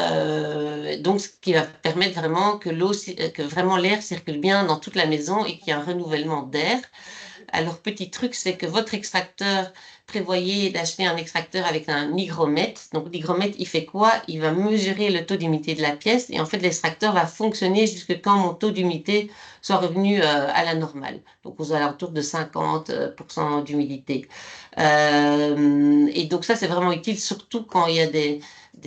donc, ce qui va permettre vraiment que vraiment l'air circule bien dans toute la maison et qu'il y ait un renouvellement d'air. Alors, petit truc, c'est que votre extracteur, prévoyez d'acheter un extracteur avec un hygromètre. Donc, l'hygromètre, il fait quoi? Il va mesurer le taux d'humidité de la pièce et en fait, l'extracteur va fonctionner jusque quand mon taux d'humidité soit revenu à la normale, donc aux alentours de 50% d'humidité. Et donc, ça, c'est vraiment utile, surtout quand il y a des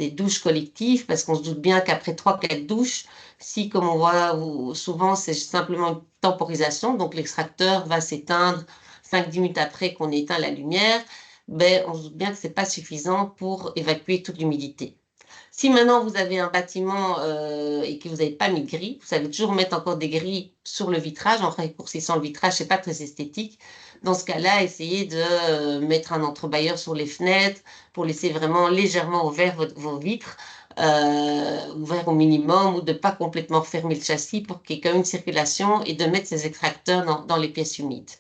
douches collectives, parce qu'on se doute bien qu'après 3-4 douches, si, comme on voit souvent, c'est simplement une temporisation, donc l'extracteur va s'éteindre 5-10 minutes après qu'on éteint la lumière, ben, on se doute bien que ce n'est pas suffisant pour évacuer toute l'humidité. Si maintenant vous avez un bâtiment et que vous n'avez pas mis de grilles, vous savez toujours mettre encore des grilles sur le vitrage, en raccourcissant le vitrage, c'est pas très esthétique. Dans ce cas-là, essayez de mettre un entrebâilleur sur les fenêtres pour laisser vraiment légèrement ouvert vos vitres, ouvert au minimum, ou de pas complètement fermer le châssis pour qu'il y ait quand même une circulation et de mettre ces extracteurs dans les pièces humides.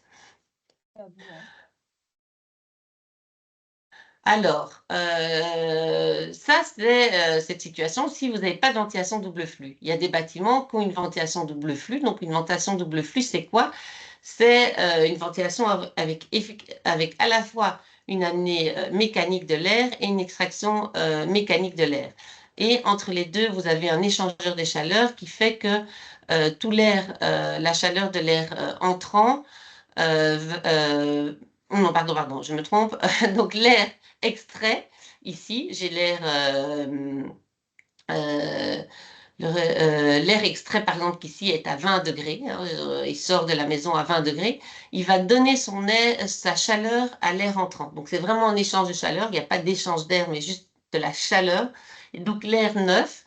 Alors, ça, c'est cette situation si vous n'avez pas de ventilation double flux. Il y a des bâtiments qui ont une ventilation double flux. Donc, une ventilation double flux, c'est quoi? C'est une ventilation avec à la fois une amenée mécanique de l'air et une extraction mécanique de l'air. Et entre les deux, vous avez un échangeur des chaleurs qui fait que tout l'air, la chaleur de l'air entrant, non, pardon, je me trompe. Donc, l'air extrait, ici, j'ai euh, l'air extrait, par exemple, qu'ici est à 20 degrés, hein, il sort de la maison à 20 degrés, il va donner sa chaleur à l'air entrant. Donc, c'est vraiment un échange de chaleur, il n'y a pas d'échange d'air, mais juste de la chaleur. Et donc, l'air neuf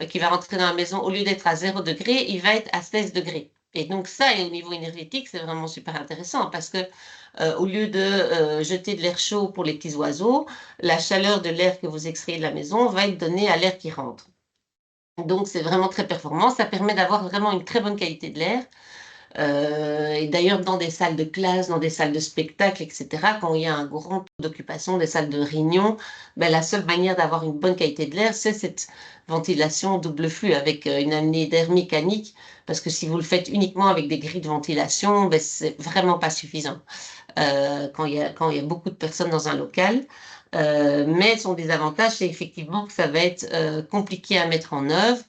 qui va rentrer dans la maison, au lieu d'être à 0 degré, il va être à 16 degrés. Et donc, ça, et au niveau énergétique, c'est vraiment super intéressant parce que au lieu de jeter de l'air chaud pour les petits oiseaux, la chaleur de l'air que vous extrayez de la maison va être donnée à l'air qui rentre. Donc, c'est vraiment très performant. Ça permet d'avoir vraiment une très bonne qualité de l'air. Et d'ailleurs, dans des salles de classe, dans des salles de spectacle, etc., quand il y a un grand taux d'occupation des salles de réunion, ben, la seule manière d'avoir une bonne qualité de l'air, c'est cette ventilation double flux avec une amenée d'air mécanique. Parce que si vous le faites uniquement avec des grilles de ventilation, ben, c'est vraiment pas suffisant quand il y a beaucoup de personnes dans un local. Mais son désavantage, c'est effectivement que ça va être compliqué à mettre en œuvre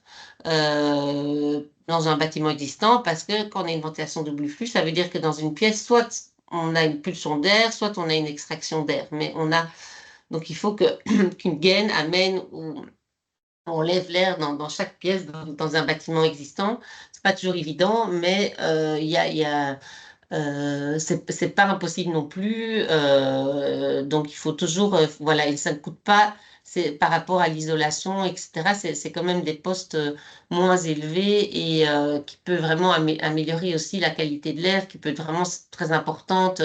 dans un bâtiment existant parce que quand on a une ventilation double flux, ça veut dire que dans une pièce, soit on a une pulsion d'air, soit on a une extraction d'air. Donc il faut qu'une gaine amène ou on lève l'air dans chaque pièce dans un bâtiment existant. C'est pas toujours évident, mais c'est pas impossible non plus. Donc, il faut toujours, voilà, et ça ne coûte pas, c'est par rapport à l'isolation, etc. C'est quand même des postes moins élevés et qui peut vraiment améliorer aussi la qualité de l'air, qui peut être vraiment très importante,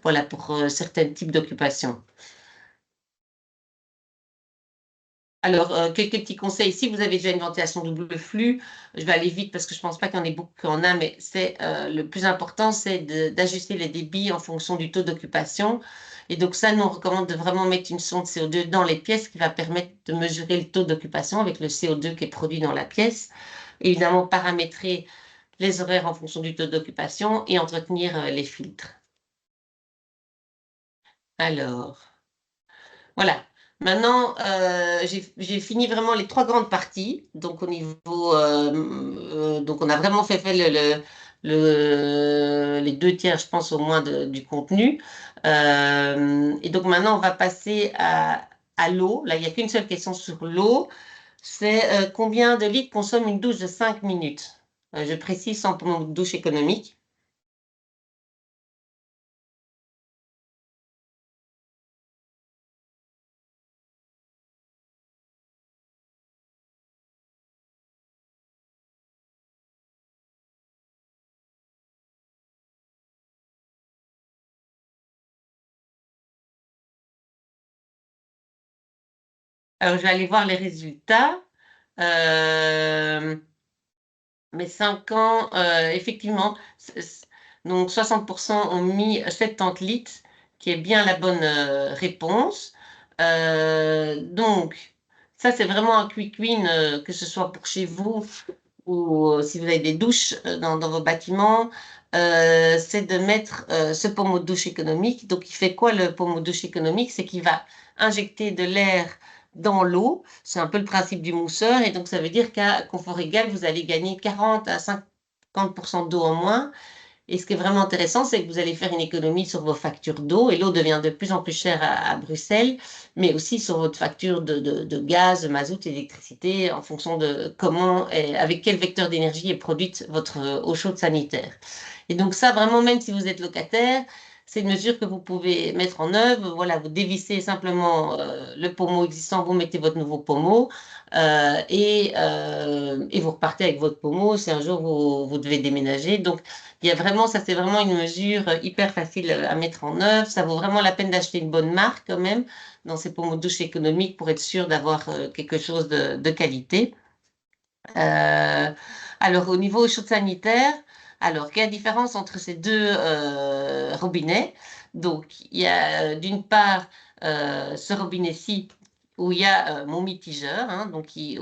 voilà, pour certains types d'occupations. Alors, quelques petits conseils. Si vous avez déjà une ventilation double flux, je vais aller vite parce que je ne pense pas qu'il y en ait beaucoup qui en a, mais c'est le plus important, c'est d'ajuster les débits en fonction du taux d'occupation. Et donc ça, nous, on recommande de vraiment mettre une sonde CO2 dans les pièces qui va permettre de mesurer le taux d'occupation avec le CO2 qui est produit dans la pièce. Évidemment, paramétrer les horaires en fonction du taux d'occupation et entretenir les filtres. Alors, voilà. Maintenant, j'ai fini vraiment les trois grandes parties. Donc, au niveau, donc on a vraiment fait les deux tiers, je pense, au moins du contenu. Et donc, maintenant, on va passer à l'eau. Là, il n'y a qu'une seule question sur l'eau. C'est combien de litres consomme une douche de 5 minutes? Je précise sans pour une douche économique. Alors, je vais aller voir les résultats. Euh, Mais 5 ans, effectivement, donc 60% ont mis 70 litres, qui est bien la bonne réponse. Donc, ça, c'est vraiment un quick win, que ce soit pour chez vous ou si vous avez des douches dans vos bâtiments. c'est de mettre ce pommeau de douche économique. Donc, il fait quoi le pommeau de douche économique? C'est qu'il va injecter de l'air dans l'eau. C'est un peu le principe du mousseur. Et donc, ça veut dire qu'à confort égal, vous allez gagner 40 à 50% d'eau en moins. Et ce qui est vraiment intéressant, c'est que vous allez faire une économie sur vos factures d'eau, et l'eau devient de plus en plus chère à Bruxelles, mais aussi sur votre facture de gaz, de mazout, d'électricité, en fonction de comment, avec quel vecteur d'énergie est produite votre eau chaude sanitaire. Et donc ça, vraiment, même si vous êtes locataire, c'est une mesure que vous pouvez mettre en œuvre. Voilà, vous dévissez simplement le pommeau existant, vous mettez votre nouveau pommeau et vous repartez avec votre pommeau si un jour vous devez déménager. Donc, il y a vraiment, ça c'est vraiment une mesure hyper facile à mettre en œuvre. Ça vaut vraiment la peine d'acheter une bonne marque quand même dans ces pommeaux de douche économiques pour être sûr d'avoir quelque chose de qualité. Euh, alors, au niveau chaude sanitaire, alors, quelle est la différence entre ces deux robinets? Donc, il y a d'une part ce robinet-ci où il y a mon mitigeur, hein, donc qui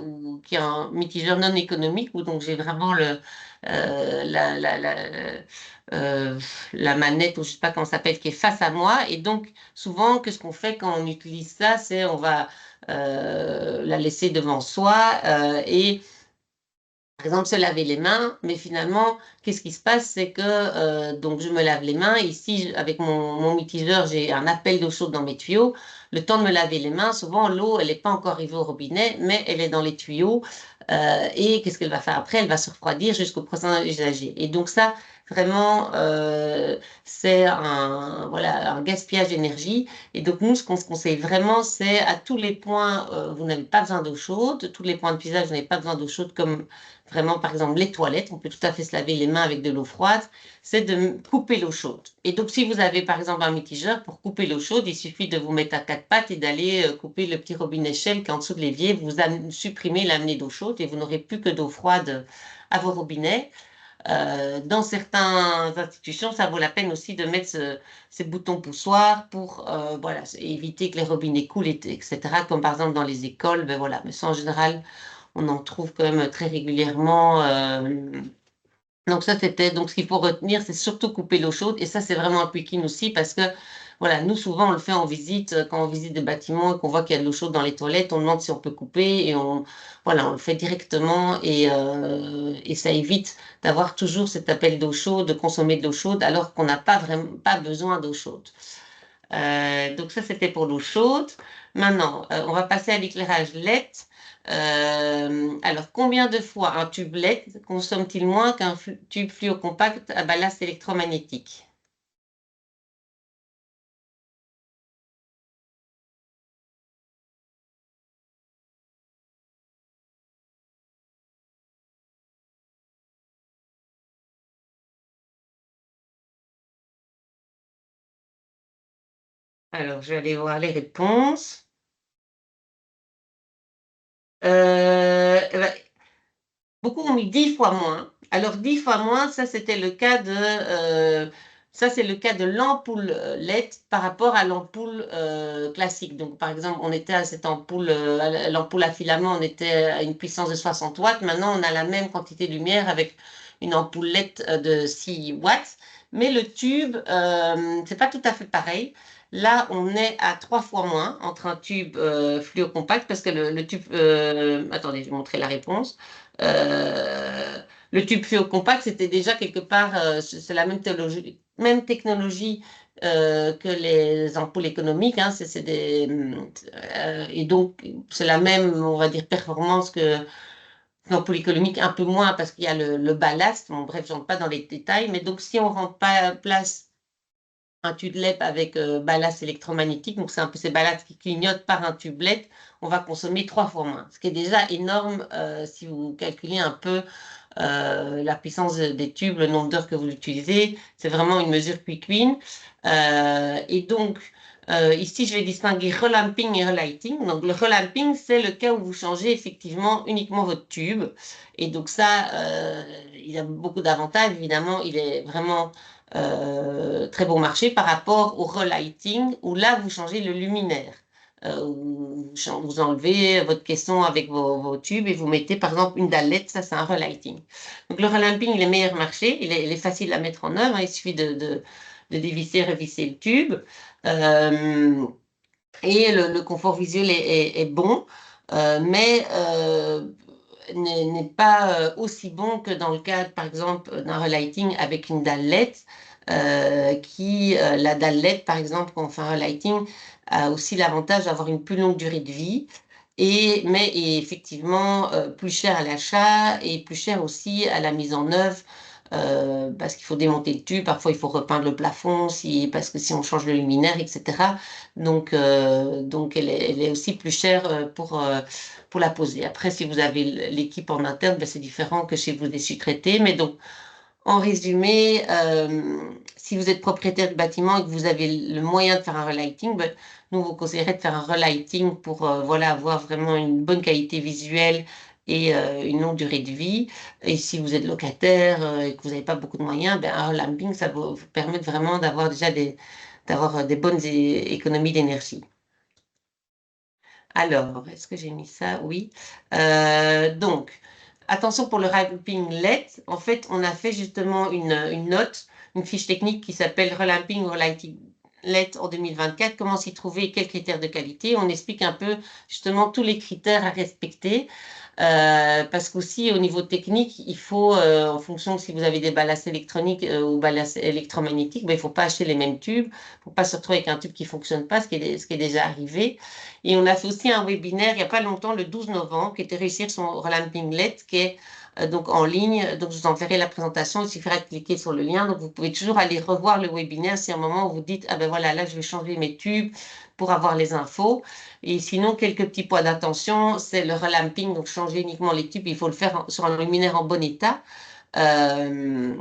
est un mitigeur non économique, où donc j'ai vraiment euh, la, la, la, euh, la manette, ou je sais pas comment ça s'appelle, qui est face à moi. Et donc, souvent, qu'est-ce qu'on fait quand on utilise ça? C'est on va la laisser devant soi et par exemple, se laver les mains, mais finalement, qu'est-ce qui se passe? C'est que donc je me lave les mains. Ici, avec mon mitigeur, j'ai un appel d'eau chaude dans mes tuyaux. Le temps de me laver les mains, souvent l'eau, elle n'est pas encore arrivée au robinet, mais elle est dans les tuyaux. Et qu'est-ce qu'elle va faire après? Elle va se refroidir jusqu'au prochain usager. Et donc ça, vraiment, c'est voilà, un gaspillage d'énergie. Et donc nous, ce qu'on se conseille vraiment, c'est à tous les points, vous n'avez pas besoin d'eau chaude. Tous les points de puisage, vous n'avez pas besoin d'eau chaude comme vraiment, par exemple, les toilettes, on peut tout à fait se laver les mains avec de l'eau froide, c'est de couper l'eau chaude. Et donc, si vous avez, par exemple, un mitigeur, pour couper l'eau chaude, il suffit de vous mettre à quatre pattes et d'aller couper le petit robinet Shell qui est en dessous de l'évier. Vous supprimez l'amener d'eau chaude et vous n'aurez plus que d'eau froide à vos robinets. Dans certaines institutions, ça vaut la peine aussi de mettre ces boutons poussoirs pour voilà, éviter que les robinets coulent, etc. Comme par exemple dans les écoles, ben voilà. Mais ça, en général, on en trouve quand même très régulièrement. Donc ça, c'était donc ce qu'il faut retenir, c'est surtout couper l'eau chaude. Et ça, c'est vraiment un quick-in aussi parce que voilà, nous souvent on le fait en visite quand on visite des bâtiments et qu'on voit qu'il y a de l'eau chaude dans les toilettes, on demande si on peut couper et on le fait directement et ça évite d'avoir toujours cet appel d'eau chaude, de consommer de l'eau chaude alors qu'on n'a pas vraiment pas besoin d'eau chaude. Donc ça, c'était pour l'eau chaude. Maintenant, on va passer à l'éclairage LED. Alors, combien de fois un tube LED consomme-t-il moins qu'un tube fluo compact à ballast électromagnétique? Alors, je vais aller voir les réponses. Eh ben, beaucoup ont mis 10 fois moins. Alors 10 fois moins, ça c'était le cas ça c'est le cas de l'ampoule LED par rapport à l'ampoule classique. Donc par exemple, on était à cette ampoule, l'ampoule à filament, on était à une puissance de 60 watts. Maintenant, on a la même quantité de lumière avec une ampoule LED de 6 watts. Mais le tube, c'est pas tout à fait pareil. Là, on est à 3 fois moins entre un tube fluo compact parce que le tube, attendez, je vais vous montrer la réponse. Euh, le tube fluo compact, c'était déjà quelque part, c'est la même technologie que les ampoules économiques. Hein, et donc, c'est la même, on va dire, performance que l'ampoule économique, un peu moins parce qu'il y a le ballast. Bon, bref, je ne rentre pas dans les détails. Mais donc, si on ne rend pas place un tube LED avec ballast électromagnétique, donc c'est un peu ces ballasts qui clignotent par un tube LED, on va consommer 3 fois moins, ce qui est déjà énorme si vous calculez un peu la puissance des tubes, le nombre d'heures que vous l'utilisez. C'est vraiment une mesure quick win. Et donc, ici, je vais distinguer relamping et relighting. Donc, le relamping, c'est le cas où vous changez effectivement uniquement votre tube. Et donc, ça, il a beaucoup d'avantages. Évidemment, il est vraiment très bon marché par rapport au relighting, où là, vous changez le luminaire. vous enlevez votre caisson avec vos tubes et vous mettez par exemple une dalle LED, ça c'est un relighting. Donc le relamping, il est meilleur marché, il est facile à mettre en œuvre, hein, il suffit de dévisser, revisser le tube. Euh, et le confort visuel est bon, mais n'est pas aussi bon que dans le cadre, par exemple, d'un relighting avec une dalle LED, la dalle LED, par exemple, quand on fait un relighting, a aussi l'avantage d'avoir une plus longue durée de vie, mais est effectivement plus cher à l'achat et plus cher aussi à la mise en œuvre. Parce qu'il faut démonter le tube, parfois il faut repeindre le plafond, parce que si on change le luminaire, etc. Donc elle est aussi plus chère pour la poser. Après, si vous avez l'équipe en interne, ben, c'est différent que chez vous des sous-traités. Mais donc, en résumé, si vous êtes propriétaire du bâtiment et que vous avez le moyen de faire un relighting, ben, nous vous conseillerez de faire un relighting pour voilà, avoir vraiment une bonne qualité visuelle et une longue durée de vie. Et si vous êtes locataire et que vous n'avez pas beaucoup de moyens, ben, un relamping, ça vous permet vraiment d'avoir déjà d'avoir des bonnes économies d'énergie. Alors, est-ce que j'ai mis ça? Oui. Donc, attention pour le Relamping LED. En fait, on a fait justement une note, une fiche technique qui s'appelle Relamping Relighting LED en 2024. Comment s'y trouver et quels critères de qualité. On explique un peu justement tous les critères à respecter. Parce qu'aussi au niveau technique, il faut, en fonction de si vous avez des ballasts électroniques ou ballasts électromagnétiques, ben, il ne faut pas acheter les mêmes tubes, il ne faut pas se retrouver avec un tube qui ne fonctionne pas, ce qui est déjà arrivé. Et on a fait aussi un webinaire il n'y a pas longtemps, le 12 novembre, qui était réussir son relamping LED, qui est donc en ligne. Donc je vous enverrai la présentation, il suffira de cliquer sur le lien. Donc vous pouvez toujours aller revoir le webinaire si à un moment où vous dites, ah ben voilà, là je vais changer mes tubes pour avoir les infos. Et sinon, quelques petits points d'attention, c'est le relamping, donc changer uniquement les tubes, il faut le faire sur un luminaire en bon état. Euh,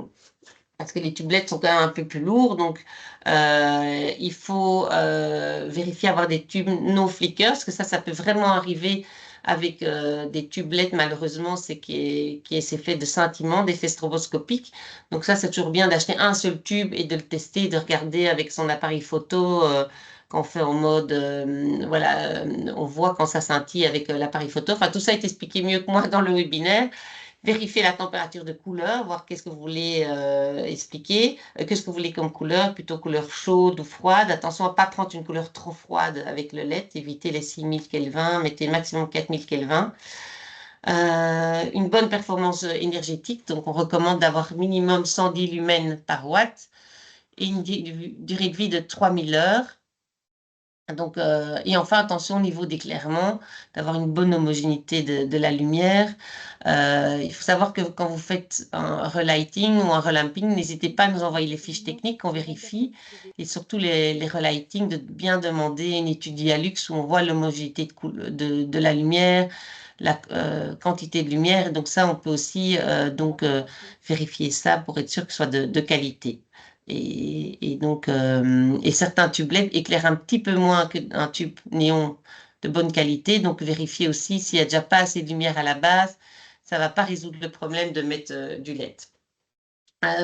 Parce que les tubelettes sont quand même un peu plus lourds, donc il faut vérifier avoir des tubes non flickers, parce que ça peut vraiment arriver avec des tubelettes, malheureusement, c'est c'est fait de scintillement, d'effets stroboscopiques. Donc ça, c'est toujours bien d'acheter un seul tube et de le tester, de regarder avec son appareil photo. Quand on fait en mode, voilà, on voit quand ça scintille avec l'appareil photo. Enfin, tout ça est expliqué mieux que moi dans le webinaire. Vérifier la température de couleur, voir qu'est-ce que vous voulez expliquer, qu'est-ce que vous voulez comme couleur, plutôt couleur chaude ou froide. Attention à ne pas prendre une couleur trop froide avec le LED, évitez les 6000 Kelvin, mettez maximum 4000 Kelvin. Une bonne performance énergétique, donc on recommande d'avoir minimum 110 lumens par watt et une durée de vie de 3000 heures. Donc, et enfin, attention au niveau d'éclairement, d'avoir une bonne homogénéité de la lumière. Il faut savoir que quand vous faites un relighting ou un relamping, n'hésitez pas à nous envoyer les fiches techniques qu'on vérifie. Et surtout les relighting, de bien demander une étude Dialux où on voit l'homogénéité de la lumière, la quantité de lumière. Donc ça, on peut aussi vérifier ça pour être sûr que ce soit de qualité. Et certains tubes LED éclairent un petit peu moins qu'un tube néon de bonne qualité. Donc, vérifiez aussi s'il n'y a déjà pas assez de lumière à la base. Ça ne va pas résoudre le problème de mettre du LED.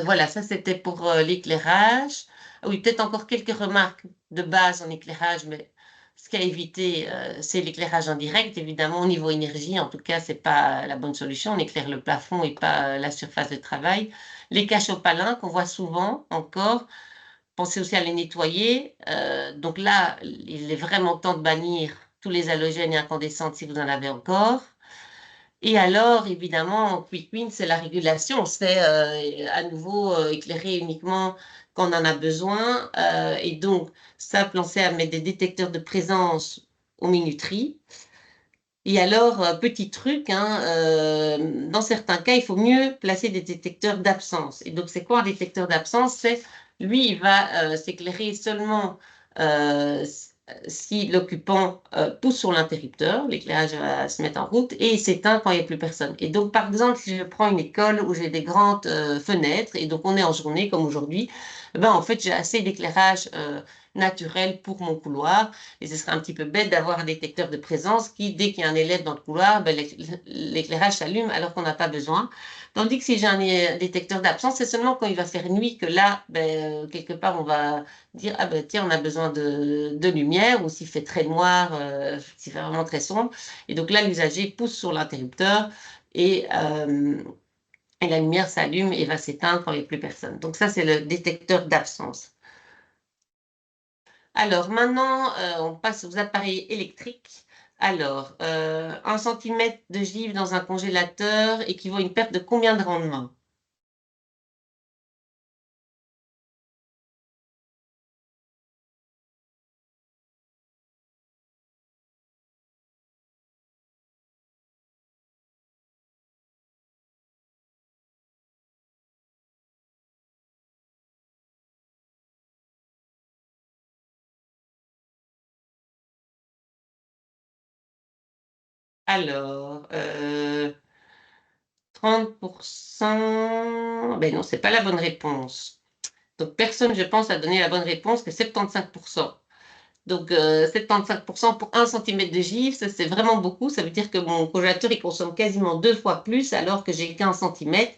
Voilà, ça c'était pour l'éclairage. Ah oui, peut-être encore quelques remarques de base en éclairage, mais ce qu'à éviter, c'est l'éclairage en direct. Évidemment, au niveau énergie, en tout cas, c'est pas la bonne solution. On éclaire le plafond et pas la surface de travail. Les caches au palin qu'on voit souvent encore, pensez aussi à les nettoyer. Donc là, il est vraiment temps de bannir tous les halogènes et incandescentes si vous en avez encore. Et alors, évidemment, Quick Win, c'est la régulation. C'est à nouveau éclairer uniquement quand on en a besoin. Et donc, ça, pensez à mettre des détecteurs de présence aux minuteries. Et alors, petit truc, hein, dans certains cas, il faut mieux placer des détecteurs d'absence. Et donc, c'est quoi un détecteur d'absence? C'est, lui, il va s'éclairer seulement si l'occupant pousse sur l'interrupteur, l'éclairage va se mettre en route et il s'éteint quand il n'y a plus personne. Et donc, par exemple, si je prends une école où j'ai des grandes fenêtres et donc on est en journée comme aujourd'hui, ben, en fait, j'ai assez d'éclairage naturel pour mon couloir. Et ce serait un petit peu bête d'avoir un détecteur de présence qui, dès qu'il y a un élève dans le couloir, ben, l'éclairage s'allume alors qu'on n'a pas besoin. Tandis que si j'ai un détecteur d'absence, c'est seulement quand il va faire nuit que là, ben, quelque part, on va dire, ah ben tiens, on a besoin de lumière, ou s'il fait très noir, s'il fait vraiment très sombre. Et donc là, l'usager pousse sur l'interrupteur et la lumière s'allume et va s'éteindre quand il n'y a plus personne. Donc ça, c'est le détecteur d'absence. Alors maintenant, on passe aux appareils électriques. Alors, 1 centimètre de givre dans un congélateur équivaut à une perte de combien de rendement? Alors, 30%, ben non, c'est pas la bonne réponse. Donc, personne, je pense, a donné la bonne réponse, que 75%. Donc, 75% pour 1 centimètre de givre, ça c'est vraiment beaucoup. Ça veut dire que mon congélateur, il consomme quasiment 2 fois plus alors que j'ai qu'1 centimètre.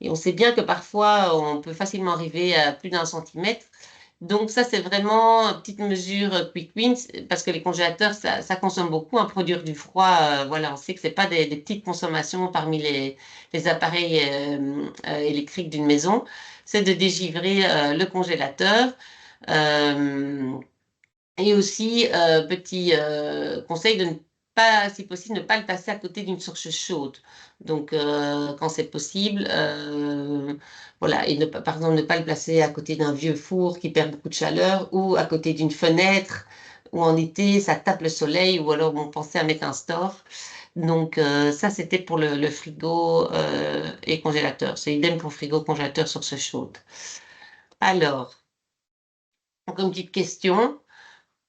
Et on sait bien que parfois, on peut facilement arriver à plus d'1 centimètre. Donc, ça, c'est vraiment une petite mesure quick wins parce que les congélateurs, ça consomme beaucoup. Produire du froid, voilà, on sait que ce n'est pas des petites consommations parmi les appareils électriques d'une maison. C'est de dégivrer le congélateur. Euh, et aussi, petit conseil de ne pas, si possible, ne pas le passer à côté d'une source chaude. Donc, quand c'est possible, voilà, et ne pas, par exemple, ne pas le placer à côté d'un vieux four qui perd beaucoup de chaleur ou à côté d'une fenêtre où en été, ça tape le soleil ou alors on pensait à mettre un store. Donc, ça, c'était pour le frigo et congélateur. C'est idem pour frigo, congélateur, source chaude. Alors, encore une petite question.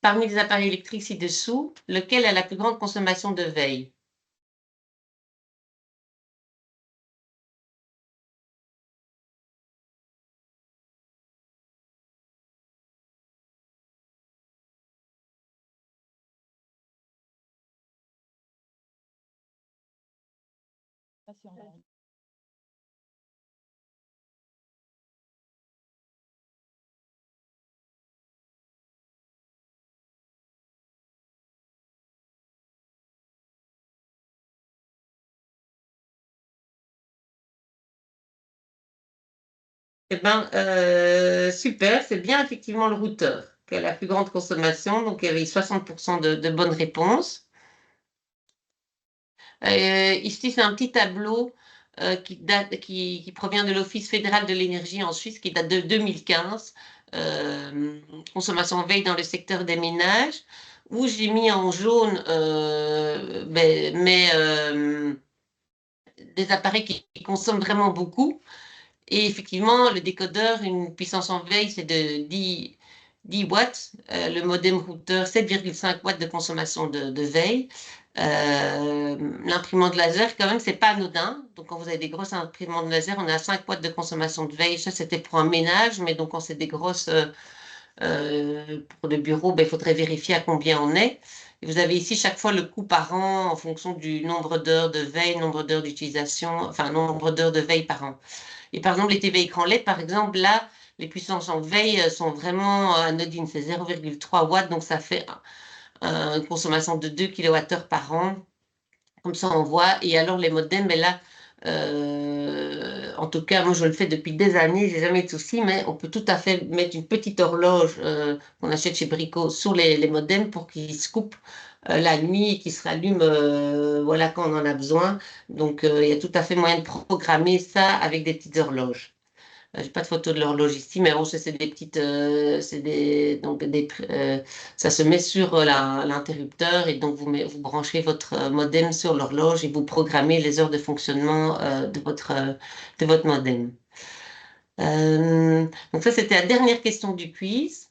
Parmi les appareils électriques ci-dessous, lequel a la plus grande consommation de veille? Eh ben, super, c'est bien effectivement le routeur qui a la plus grande consommation, donc il y avait 60% de bonnes réponses. Ici, c'est un petit tableau qui provient de l'Office fédéral de l'énergie en Suisse, qui date de 2015, consommation veille dans le secteur des ménages, où j'ai mis en jaune des appareils qui consomment vraiment beaucoup. Et effectivement, le décodeur, une puissance en veille, c'est de 10 watts. Le modem routeur, 7,5 watts de consommation de veille. L'imprimante laser, quand même, c'est pas anodin. Donc, quand vous avez des grosses imprimantes laser, on a 5 watts de consommation de veille. Ça, c'était pour un ménage, mais donc, quand c'est des grosses pour le bureau, ben, il faudrait vérifier à combien on est. Et vous avez ici chaque fois le coût par an en fonction du nombre d'heures de veille, nombre d'heures d'utilisation, enfin, nombre d'heures de veille par an. Et par exemple, les TV écrans LED, par exemple, là, les puissances en veille sont vraiment anodines. C'est 0,3 watts, donc ça fait une consommation de 2 kWh par an. Comme ça, on voit. Et alors, les modems, mais là, en tout cas, moi, je le fais depuis des années, j'ai jamais eu de souci, mais on peut tout à fait mettre une petite horloge qu'on achète chez Brico sur les modems pour qu'ils se coupent la nuit et qu'ils se rallument voilà, quand on en a besoin. Donc, il y a tout à fait moyen de programmer ça avec des petites horloges. J'ai pas de photo de l'horloge ici, mais bon, c'est des petites, c'est donc ça se met sur l'interrupteur et donc vous branchez votre modem sur l'horloge et vous programmez les heures de fonctionnement de votre modem. Donc ça, c'était la dernière question du quiz.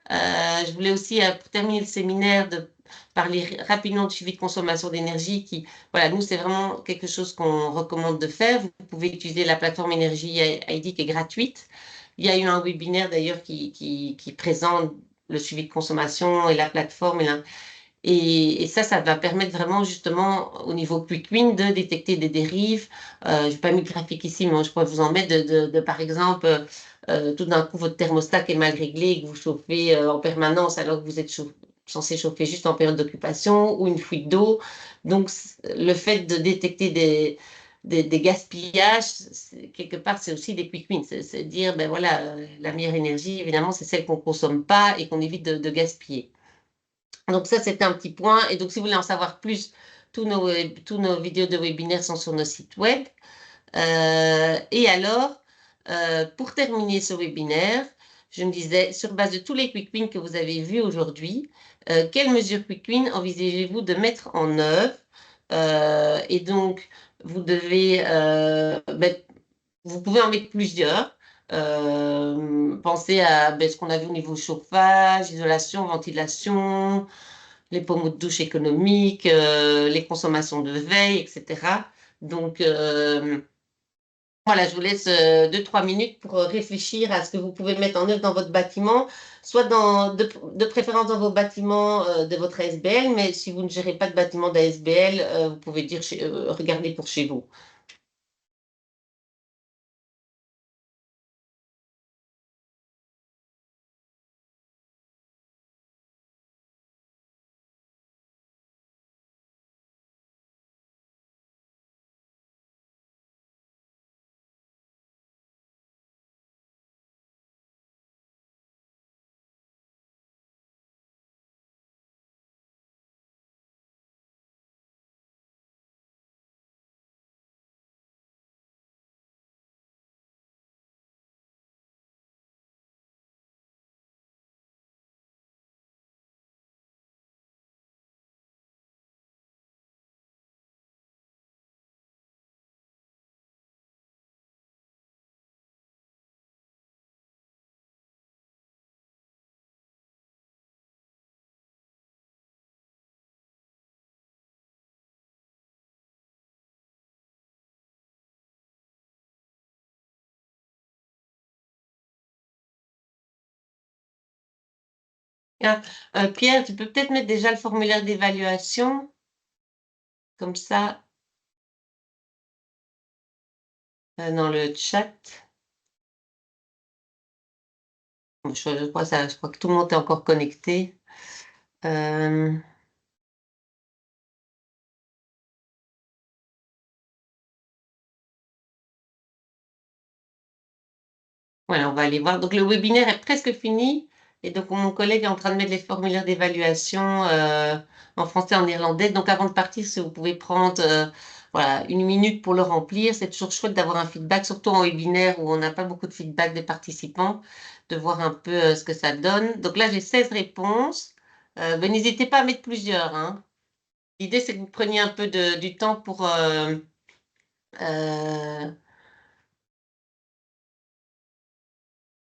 Je voulais aussi, pour terminer le séminaire, de parler rapidement du suivi de consommation d'énergie qui, voilà, nous, c'est vraiment quelque chose qu'on recommande de faire. Vous pouvez utiliser la plateforme Énergie ID qui est gratuite. Il y a eu un webinaire d'ailleurs qui présente le suivi de consommation et la plateforme. Et ça va permettre vraiment justement au niveau Quick Win de détecter des dérives. Je n'ai pas mis le graphique ici, mais je pourrais vous en mettre par exemple, tout d'un coup votre thermostat est mal réglé et que vous chauffez en permanence alors que vous êtes censé chauffer juste en période d'occupation ou une fuite d'eau. Donc le fait de détecter des gaspillages, quelque part, c'est aussi des quick wins. C'est dire, ben voilà, la meilleure énergie, évidemment, c'est celle qu'on ne consomme pas et qu'on évite de gaspiller. Donc ça, c'était un petit point. Et donc, si vous voulez en savoir plus, tous nos vidéos de webinaires sont sur nos sites web. Et alors, pour terminer ce webinaire, je me disais, sur base de tous les quick wins que vous avez vus aujourd'hui, quelles mesures quick wins envisagez-vous de mettre en œuvre? Et donc, vous devez, vous pouvez en mettre plusieurs. Pensez à ce qu'on a vu au niveau chauffage, isolation, ventilation, les pommeaux de douche économiques, les consommations de veille, etc. Donc, voilà, je vous laisse 2-3 minutes pour réfléchir à ce que vous pouvez mettre en œuvre dans votre bâtiment, soit de préférence dans vos bâtiments de votre ASBL, mais si vous ne gérez pas de bâtiment d'ASBL, vous pouvez dire regardez pour chez vous. Ah, Pierre, tu peux peut-être mettre déjà le formulaire d'évaluation, comme ça, dans le chat. Je crois que tout le monde est encore connecté. Euh, Voilà, on va aller voir. Donc, le webinaire est presque fini. Et donc, mon collègue est en train de mettre les formulaires d'évaluation en français, en néerlandais. Donc, avant de partir, si vous pouvez prendre voilà, une minute pour le remplir, c'est toujours chouette d'avoir un feedback, surtout en webinaire où on n'a pas beaucoup de feedback des participants, de voir un peu ce que ça donne. Donc là, j'ai 16 réponses. Ben, n'hésitez pas à mettre plusieurs, hein. L'idée, c'est que vous preniez un peu du temps euh,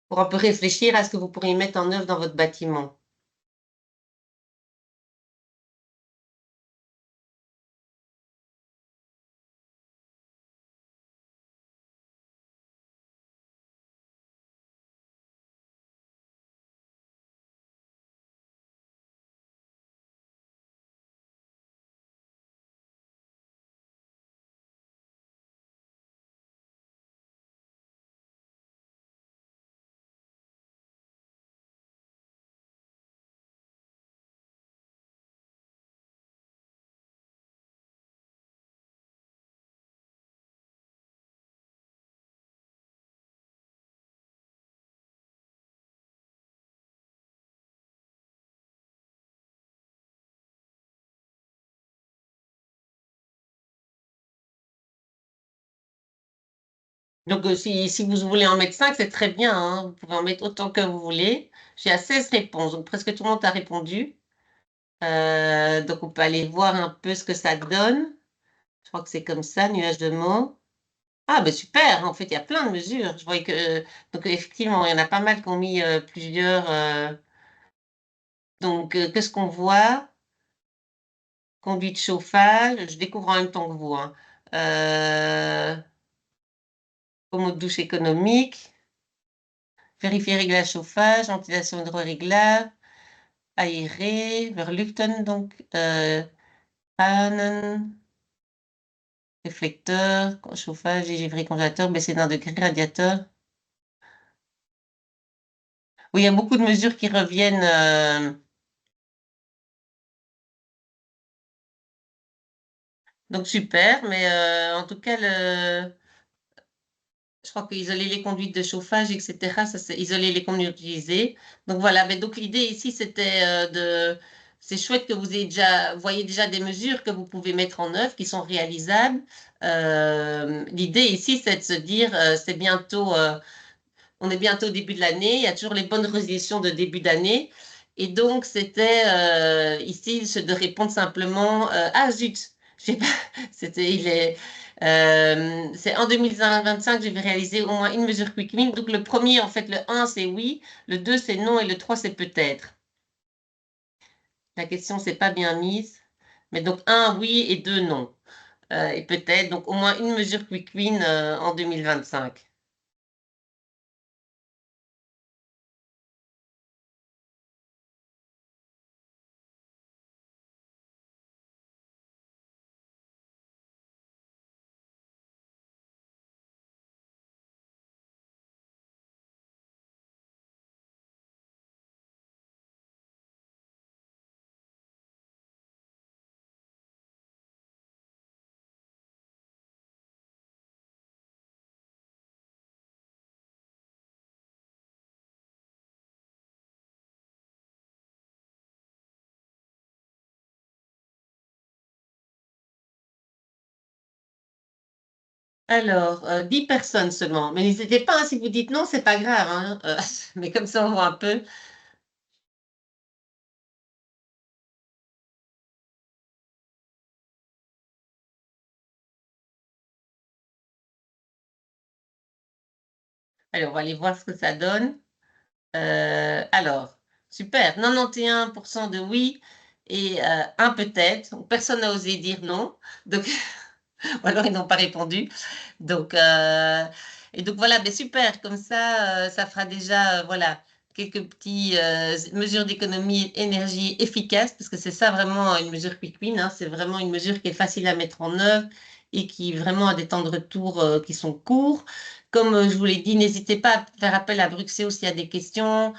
pour un peu réfléchir à ce que vous pourriez mettre en œuvre dans votre bâtiment. Donc, si vous voulez en mettre 5, c'est très bien, hein. Vous pouvez en mettre autant que vous voulez. J'ai à 16 réponses, donc presque tout le monde a répondu. Donc, on peut aller voir un peu ce que ça donne. Je crois que c'est comme ça, nuage de mots. Ah, ben super, en fait, il y a plein de mesures. Je voyais que, donc, effectivement, il y en a pas mal qui ont mis plusieurs. Donc, qu'est-ce qu'on voit? Conduite chauffage, je découvre en même temps que vous, hein. Euh, Pommeau de douche économique, vérifier réglage chauffage, ventilation hydro-réglage. aéré, Verluchten, donc, Panen, réflecteur, chauffage, légèvre, congélateur, baisser d'un degré, radiateur. Oui, il y a beaucoup de mesures qui reviennent. Donc super, mais en tout cas, je crois que isoler les conduites de chauffage, etc., ça c'est isoler les conduites utilisées. Donc voilà, mais donc l'idée ici, c'était c'est chouette que vous ayez déjà, voyez déjà des mesures que vous pouvez mettre en œuvre, qui sont réalisables. L'idée ici, c'est de se dire, c'est bientôt, on est bientôt au début de l'année, il y a toujours les bonnes résolutions de début d'année. Et donc, c'était ici de répondre simplement ah zut, je sais pas, c'est en 2025 que je vais réaliser au moins une mesure Quick Win. Donc, le premier, en fait, le un c'est oui, le 2 c'est non et le 3 c'est peut-être. La question, c'est pas bien mise. Mais donc, un oui et 2 non. Et peut-être, donc au moins une mesure Quick Win en 2025. Alors, 10 personnes seulement. Mais n'hésitez pas, hein, si vous dites non, c'est pas grave, hein, mais comme ça, on voit un peu. Allez, on va aller voir ce que ça donne. Alors, super. 91% de oui et un peut-être. Personne n'a osé dire non. Donc, ou alors ils n'ont pas répondu. Donc, et donc voilà, ben super, comme ça fera déjà voilà, quelques petites mesures d'économie énergie efficaces, parce que c'est ça vraiment une mesure quick win, hein, c'est vraiment une mesure qui est facile à mettre en œuvre et qui vraiment a des temps de retour qui sont courts. Comme je vous l'ai dit, n'hésitez pas à faire appel à Bruxelles s'il y a des questions,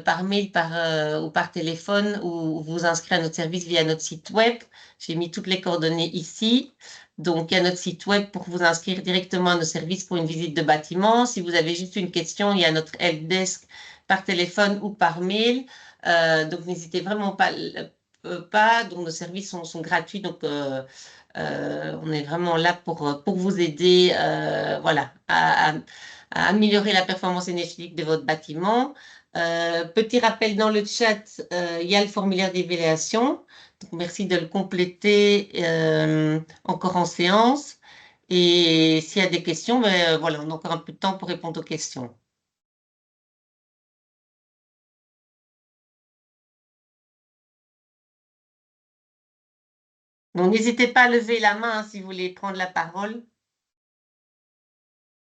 par mail ou par téléphone, ou vous inscrire à notre service via notre site web. J'ai mis toutes les coordonnées ici. Donc, il y a notre site web pour vous inscrire directement à nos services pour une visite de bâtiment. Si vous avez juste une question, il y a notre helpdesk par téléphone ou par mail. Donc, n'hésitez vraiment pas. Donc, nos services sont gratuits. Donc, on est vraiment là pour vous aider voilà, à améliorer la performance énergétique de votre bâtiment. Petit rappel dans le chat, il y a le formulaire d'évaluation. Donc, merci de le compléter encore en séance. Et s'il y a des questions, ben, voilà, on a encore un peu de temps pour répondre aux questions. Donc, n'hésitez pas à lever la main hein, si vous voulez prendre la parole.